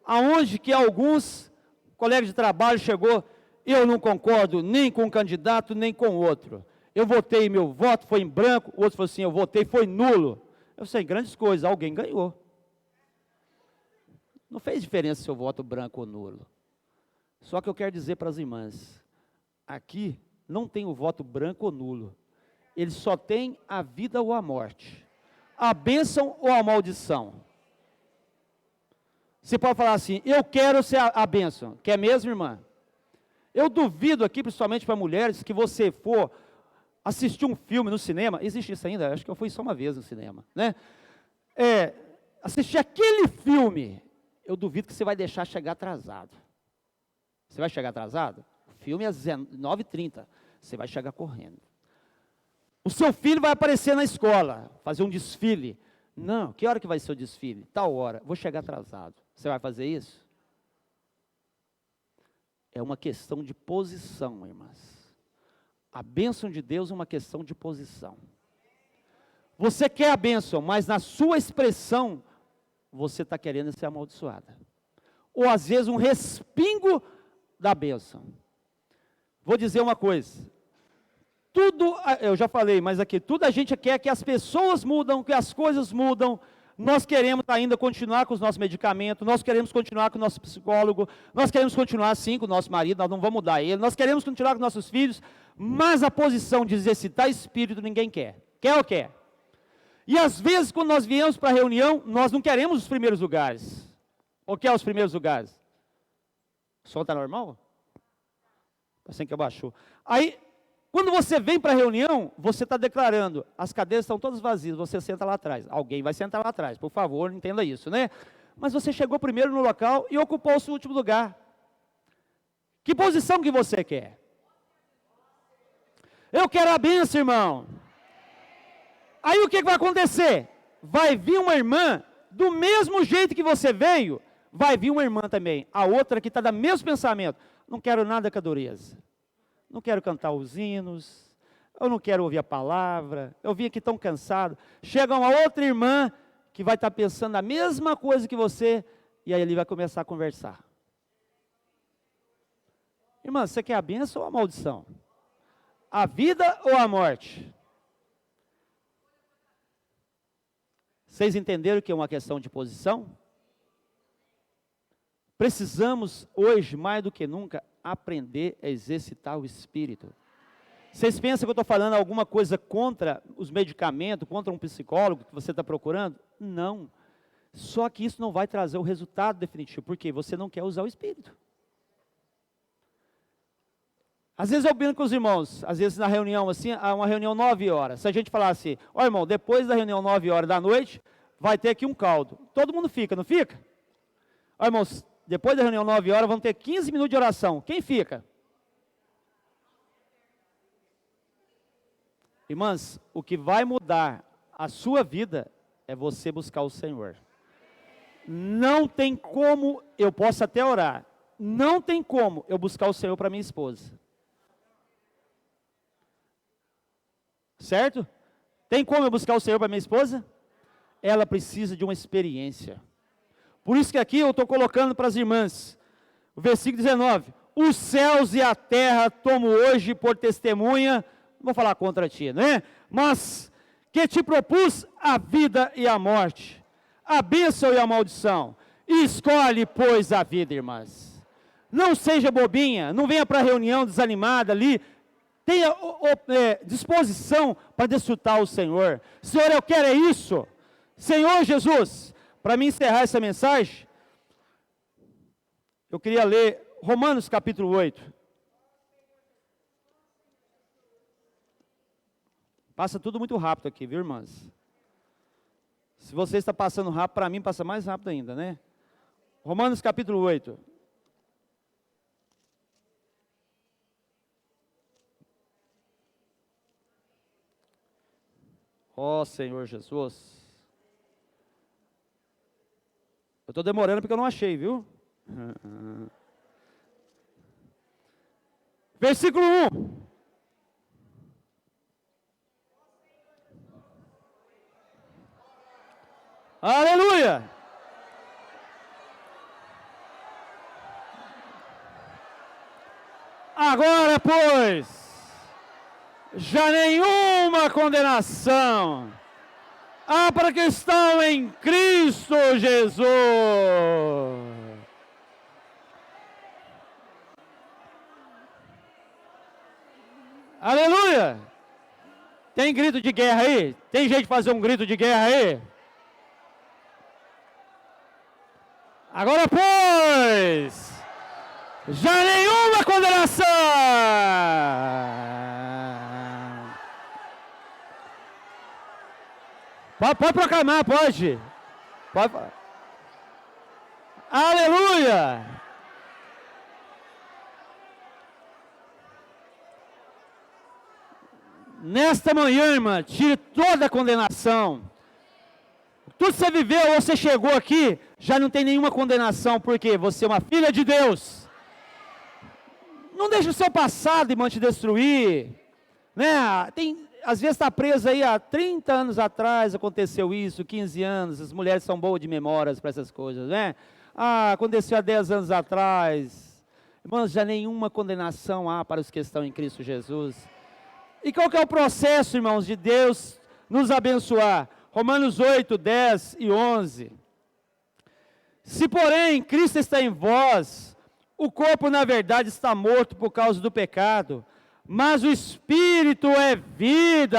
aonde que alguns colegas de trabalho chegou, eu não concordo nem com um candidato, nem com o outro. Eu votei, meu voto foi em branco, o outro falou assim, eu votei, foi nulo. Eu sei, grandes coisas, alguém ganhou. Não fez diferença se eu voto branco ou nulo. Só que eu quero dizer para as irmãs, aqui não tem o voto branco ou nulo. Ele só tem a vida ou a morte. A bênção ou a maldição. Você pode falar assim, eu quero ser a bênção. Quer mesmo, irmã? Eu duvido aqui, principalmente para mulheres, que você for assistir um filme no cinema, existe isso ainda? Acho que eu fui só uma vez no cinema, né? Assistir aquele filme, eu duvido que você vai deixar chegar atrasado. Você vai chegar atrasado? O filme é às 9h30, você vai chegar correndo. O seu filho vai aparecer na escola, fazer um desfile. Não, que hora que vai ser o desfile? Tal hora, vou chegar atrasado. Você vai fazer isso? É uma questão de posição, irmãs. A bênção de Deus é uma questão de posição. Você quer a bênção, mas na sua expressão, você está querendo ser amaldiçoada. Ou às vezes um respingo da bênção. Vou dizer uma coisa. Tudo, eu já falei, mas aqui, tudo a gente quer que as pessoas mudam, que as coisas mudam. Nós queremos ainda continuar com os nossos medicamentos, nós queremos continuar com o nosso psicólogo, nós queremos continuar sim com o nosso marido, nós não vamos mudar ele, nós queremos continuar com nossos filhos, mas a posição de exercitar espírito ninguém quer. Quer ou quer? E às vezes quando nós viemos para a reunião, nós não queremos os primeiros lugares. Ou quer os primeiros lugares? O som está normal? Assim que abaixou. Aí, quando você vem para a reunião, você está declarando, as cadeiras estão todas vazias, você senta lá atrás. Alguém vai sentar lá atrás, por favor, entenda isso, né? Mas você chegou primeiro no local e ocupou o seu último lugar. Que posição que você quer? Eu quero a bênção, irmão. Aí o que vai acontecer? Vai vir uma irmã, do mesmo jeito que você veio, vai vir uma irmã também, a outra que está do mesmo pensamento. Não quero nada com a dureza. Não quero cantar os hinos, eu não quero ouvir a palavra, eu vim aqui tão cansado. Chega uma outra irmã que vai estar pensando a mesma coisa que você, e aí ele vai começar a conversar. Irmã, você quer a bênção ou a maldição? A vida ou a morte? Vocês entenderam que é uma questão de posição? Precisamos hoje, mais do que nunca, aprender a exercitar o espírito. Vocês pensam que eu estou falando alguma coisa contra os medicamentos, contra um psicólogo que você está procurando? Não. Só que isso não vai trazer o resultado definitivo, porque você não quer usar o espírito. Às vezes eu brinco com os irmãos, às vezes na reunião assim, uma reunião 9 horas, se a gente falar assim, ó irmão, depois da reunião 9 horas da noite, vai ter aqui um caldo. Todo mundo fica, não fica? Ó irmãos, depois da reunião 9 horas, vamos ter 15 minutos de oração. Quem fica? Irmãs, o que vai mudar a sua vida é você buscar o Senhor. Não tem como, eu posso até orar, não tem como eu buscar o Senhor para minha esposa. Certo? Tem como eu buscar o Senhor para minha esposa? Ela precisa de uma experiência. Por isso que aqui eu estou colocando para as irmãs, o versículo 19, os céus e a terra tomo hoje por testemunha, não vou falar contra ti, né? Mas que te propus a vida e a morte, a bênção e a maldição, e escolhe, pois, a vida, irmãs. Não seja bobinha, não venha para a reunião desanimada ali, tenha disposição para desfrutar o Senhor. Senhor, eu quero é isso. Senhor Jesus, para mim encerrar essa mensagem, eu queria ler Romanos capítulo 8. Passa tudo muito rápido aqui, viu, irmãs? Se você está passando rápido, para mim passa mais rápido ainda, né? Romanos capítulo 8. Ó Senhor Jesus. Eu estou demorando porque eu não achei, viu? Versículo 1. Aleluia! Agora, pois, já nenhuma condenação há para que estão em Cristo Jesus. Aleluia! Tem grito de guerra aí? Tem gente fazer um grito de guerra aí? Agora, pois, já nenhuma condenação. Pode proclamar, pode. Aleluia! Nesta manhã, irmã, tire toda a condenação. Tudo que você viveu, ou você chegou aqui, já não tem nenhuma condenação, porque você é uma filha de Deus. Não deixe o seu passado, irmão, te destruir. Né? Às vezes está preso aí há 30 anos atrás, aconteceu isso, 15 anos, as mulheres são boas de memórias para essas coisas, né? Aconteceu há 10 anos atrás. Irmãos, já nenhuma condenação há para os que estão em Cristo Jesus. E qual que é o processo, irmãos, de Deus nos abençoar? Romanos 8, 10 e 11. Se, porém, Cristo está em vós, o corpo, na verdade, está morto por causa do pecado, mas o Espírito é vida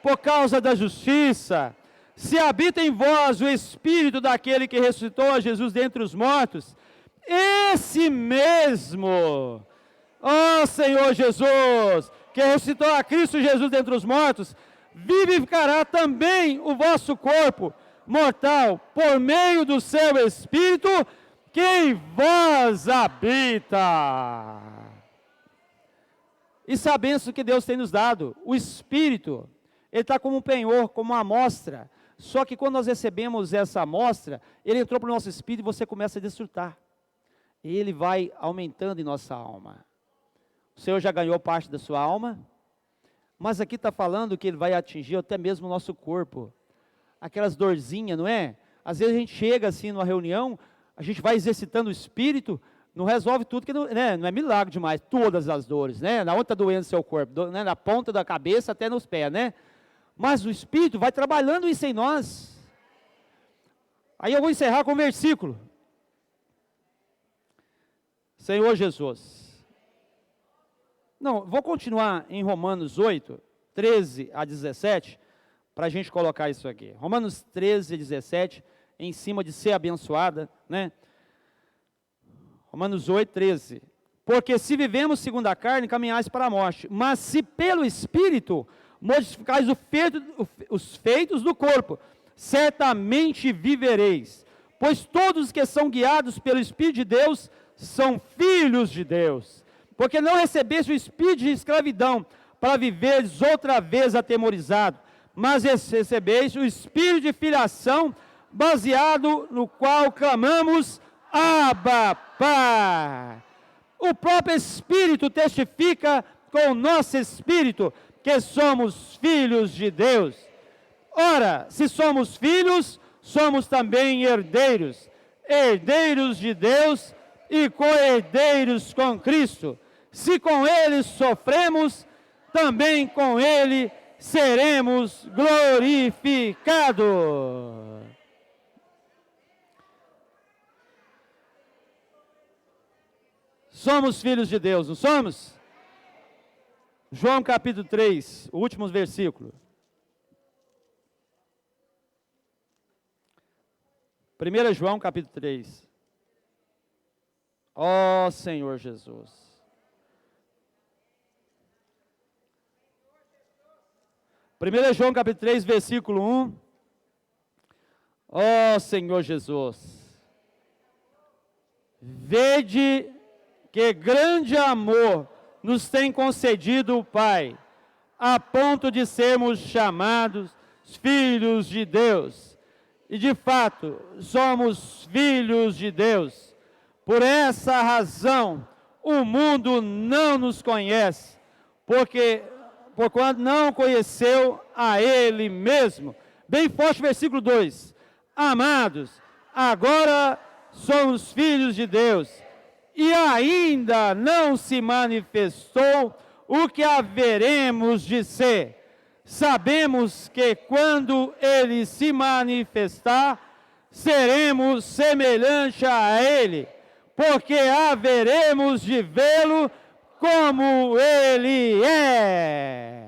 por causa da justiça. Se habita em vós o Espírito daquele que ressuscitou a Jesus dentre os mortos, esse mesmo, ó Senhor Jesus, que ressuscitou a Cristo Jesus dentre os mortos, vivificará também o vosso corpo mortal, por meio do seu Espírito, que em vós habita. Isso é a bênção que Deus tem nos dado. O Espírito, ele está como um penhor, como uma amostra. Só que quando nós recebemos essa amostra, ele entrou para o nosso espírito e você começa a desfrutar. E ele vai aumentando em nossa alma. O Senhor já ganhou parte da sua alma, mas aqui está falando que ele vai atingir até mesmo o nosso corpo. Aquelas dorzinhas, não é? Às vezes a gente chega assim numa reunião, a gente vai exercitando o espírito, não resolve tudo, que não, né? Não é milagre demais, todas as dores, né? Na onde está doendo o seu corpo, né? Na ponta da cabeça até nos pés, né? Mas o Espírito vai trabalhando isso em nós. Aí eu vou encerrar com um versículo. Senhor Jesus. Não, vou continuar em Romanos 8, 13 a 17, para a gente colocar isso aqui. Romanos 13 a 17, em cima de ser abençoada, né? Romanos 8, 13. Porque se vivemos segundo a carne, caminhais para a morte. Mas se pelo Espírito modificais os feitos do corpo, certamente vivereis. Pois todos os que são guiados pelo Espírito de Deus são filhos de Deus. Porque não recebeste o espírito de escravidão para viveres outra vez atemorizado, mas recebeste o espírito de filiação, baseado no qual clamamos, Abba, Pai. O próprio Espírito testifica com o nosso espírito que somos filhos de Deus. Ora, se somos filhos, somos também herdeiros, herdeiros de Deus e co-herdeiros com Cristo. Se com Ele sofremos, também com Ele seremos glorificados. Somos filhos de Deus, não somos? João capítulo 3, o último versículo. 1 João capítulo 3. Ó Senhor Jesus. 1 João capítulo 3, versículo 1. Ó Senhor Jesus. Vede que grande amor nos tem concedido o Pai, a ponto de sermos chamados filhos de Deus. E de fato, somos filhos de Deus. Por essa razão, o mundo não nos conhece, porquanto não conheceu a Ele mesmo. Bem forte, versículo 2. Amados, agora somos filhos de Deus, e ainda não se manifestou o que haveremos de ser. Sabemos que quando Ele se manifestar, seremos semelhantes a Ele, porque haveremos de vê-lo como Ele é.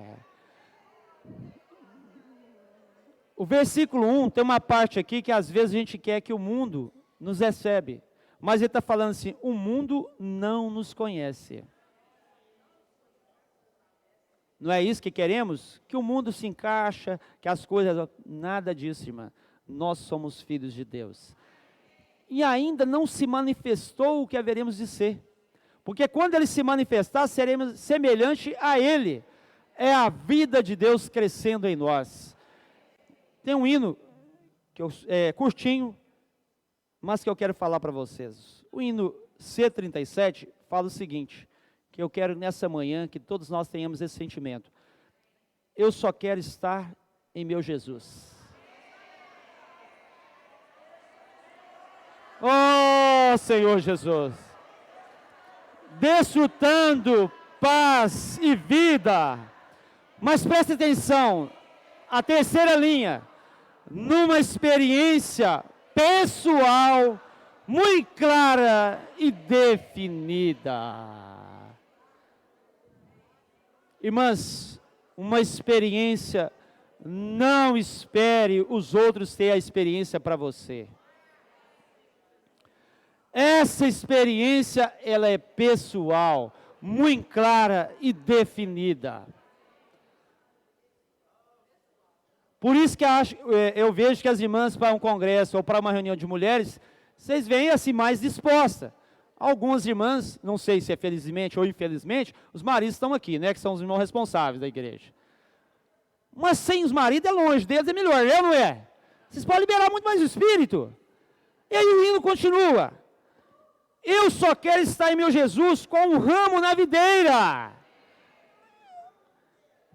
O versículo 1 tem uma parte aqui que às vezes a gente quer que o mundo nos recebe, mas ele está falando assim, o mundo não nos conhece. Não é isso que queremos? Que o mundo se encaixa, que as coisas... Nada disso, irmã. Nós somos filhos de Deus. E ainda não se manifestou o que haveremos de ser. Porque quando Ele se manifestar, seremos semelhante a Ele. É a vida de Deus crescendo em nós. Tem um hino, que é curtinho, mas que eu quero falar para vocês. O hino C37 fala o seguinte, que eu quero nessa manhã que todos nós tenhamos esse sentimento. Eu só quero estar em meu Jesus. Oh, Senhor Jesus, desfrutando paz e vida. Mas preste atenção, a terceira linha, numa experiência pessoal, muito clara e definida. Irmãs, uma experiência, não espere os outros terem a experiência para você. Essa experiência, ela é pessoal, muito clara e definida. Por isso que eu vejo que as irmãs para um congresso ou para uma reunião de mulheres, vocês vêm assim mais dispostas. Algumas irmãs, não sei se é felizmente ou infelizmente, os maridos estão aqui, né, que são os irmãos responsáveis da igreja. Mas sem os maridos é longe deles, é melhor, não é? Vocês podem liberar muito mais o Espírito. E aí o hino continua. Eu só quero estar em meu Jesus com um ramo na videira,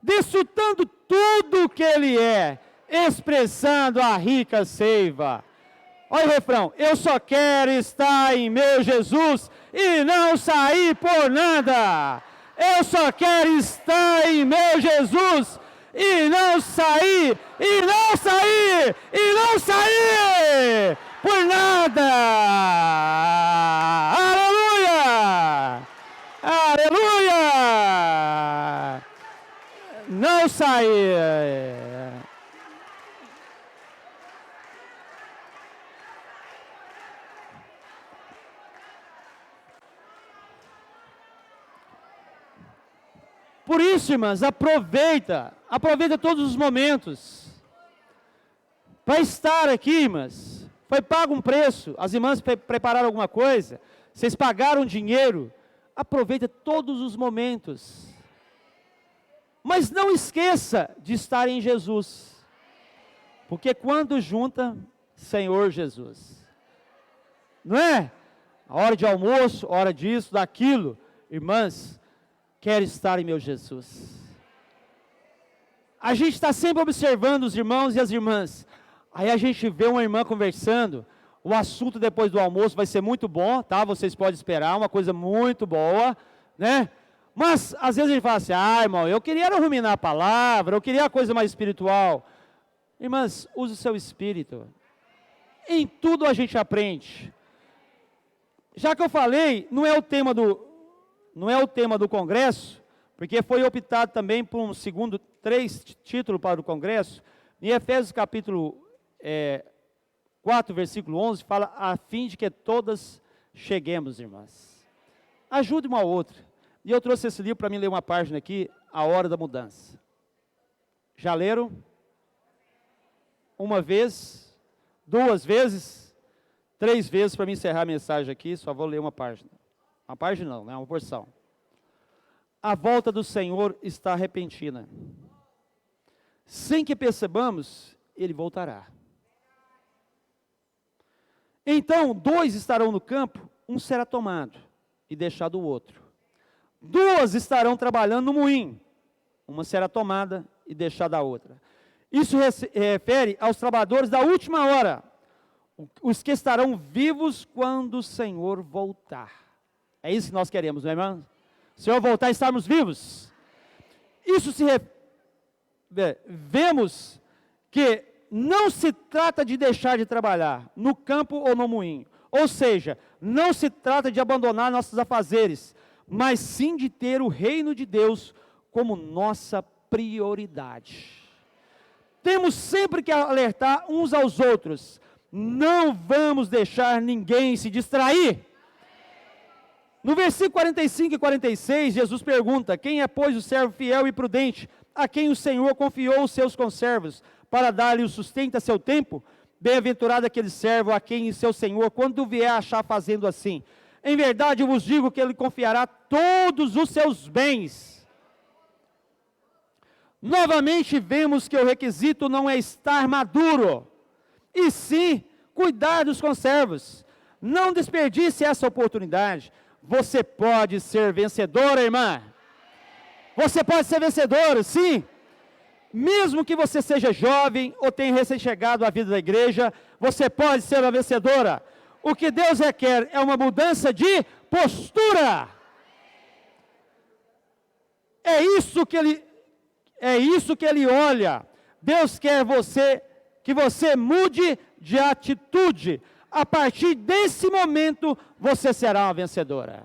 desfrutando tudo que Ele é, expressando a rica seiva. Olha o refrão, eu só quero estar em meu Jesus e não sair por nada. Eu só quero estar em meu Jesus e não sair, e não sair, e não sair por nada. Aleluia! Aleluia! Não sair. Por isso, irmãs, aproveita todos os momentos. Para estar aqui, irmãs, foi pago um preço, as irmãs prepararam alguma coisa, vocês pagaram dinheiro, aproveita todos os momentos. Mas não esqueça de estar em Jesus, porque quando junta, Senhor Jesus, não é? A hora de almoço, hora disso, daquilo, irmãs, quero estar em meu Jesus. A gente está sempre observando os irmãos e as irmãs, aí a gente vê uma irmã conversando, o assunto depois do almoço vai ser muito bom, tá? Vocês podem esperar, uma coisa muito boa, né? Mas, às vezes a gente fala assim, irmão, eu queria ruminar a palavra, eu queria a coisa mais espiritual. Irmãs, use o seu espírito. Em tudo a gente aprende. Já que eu falei, não é o tema do congresso, porque foi optado também por um segundo 3 títulos para o congresso. Em Efésios capítulo 4, versículo 11, fala, a fim de que todas cheguemos, irmãs. Ajude uma outra. E eu trouxe esse livro para mim ler uma página aqui, A Hora da Mudança. Já leram? Uma vez, 2 vezes, 3 vezes para me encerrar a mensagem aqui, só vou ler uma página. Uma página não, né? Uma porção. A volta do Senhor está repentina. Sem que percebamos, Ele voltará. Então, 2 estarão no campo, um será tomado e deixado o outro. 2 estarão trabalhando no moinho, uma será tomada e deixada a outra. Isso refere aos trabalhadores da última hora, os que estarão vivos quando o Senhor voltar. É isso que nós queremos, não é, irmão? O Senhor voltar e estarmos vivos. Isso vemos que não se trata de deixar de trabalhar no campo ou no moinho. Ou seja, não se trata de abandonar nossos afazeres, mas sim de ter o reino de Deus como nossa prioridade. Temos sempre que alertar uns aos outros. Não vamos deixar ninguém se distrair. No versículo 45 e 46, Jesus pergunta: quem é, pois, o servo fiel e prudente, a quem o Senhor confiou os seus conservos, para dar-lhe o sustento a seu tempo? Bem-aventurado aquele servo a quem seu Senhor, quando vier, achar fazendo assim. Em verdade eu vos digo que ele confiará todos os seus bens. Novamente vemos que o requisito não é estar maduro, e sim cuidar dos conservos. Não desperdice essa oportunidade. Você pode ser vencedora, irmã. Você pode ser vencedora, sim. Mesmo que você seja jovem ou tenha recém-chegado à vida da igreja, você pode ser uma vencedora. O que Deus requer é uma mudança de postura. É isso que Ele olha. Deus quer que você mude de atitude. A partir desse momento, você será uma vencedora.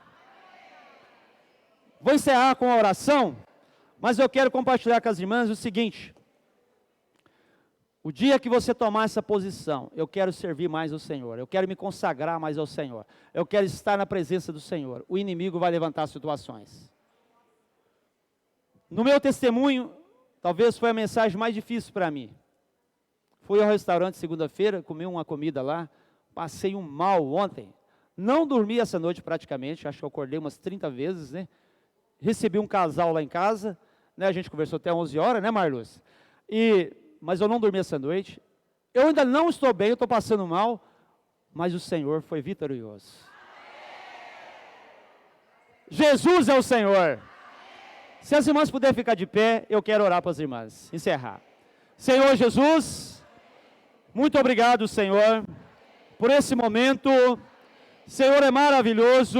Vou encerrar com a oração, mas eu quero compartilhar com as irmãs o seguinte: o dia que você tomar essa posição, eu quero servir mais ao Senhor, eu quero me consagrar mais ao Senhor, eu quero estar na presença do Senhor, o inimigo vai levantar situações. No meu testemunho, talvez foi a mensagem mais difícil para mim. Fui ao restaurante segunda-feira, comi uma comida lá, passei um mal ontem, não dormi essa noite praticamente, acho que eu acordei umas 30 vezes, né? Recebi um casal lá em casa, né? A gente conversou até 11 horas, né, Marluz? Mas eu não dormi essa noite, eu ainda não estou bem, eu estou passando mal, mas o Senhor foi vitorioso. Jesus é o Senhor. Se as irmãs puderem ficar de pé, eu quero orar para as irmãs, encerrar. Senhor Jesus, muito obrigado, Senhor, por esse momento. Senhor é maravilhoso,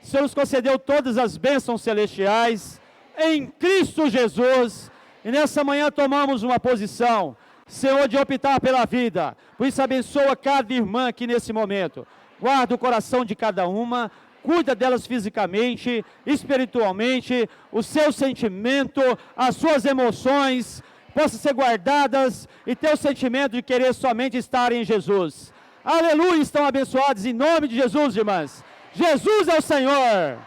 o Senhor nos concedeu todas as bênçãos celestiais, em Cristo Jesus, e nessa manhã tomamos uma posição, Senhor, de optar pela vida. Por isso abençoa cada irmã aqui nesse momento, guarda o coração de cada uma, cuida delas fisicamente, espiritualmente, o seu sentimento, as suas emoções, possam ser guardadas, e ter o sentimento de querer somente estar em Jesus. Aleluia, estão abençoados em nome de Jesus, irmãs. Jesus é o Senhor.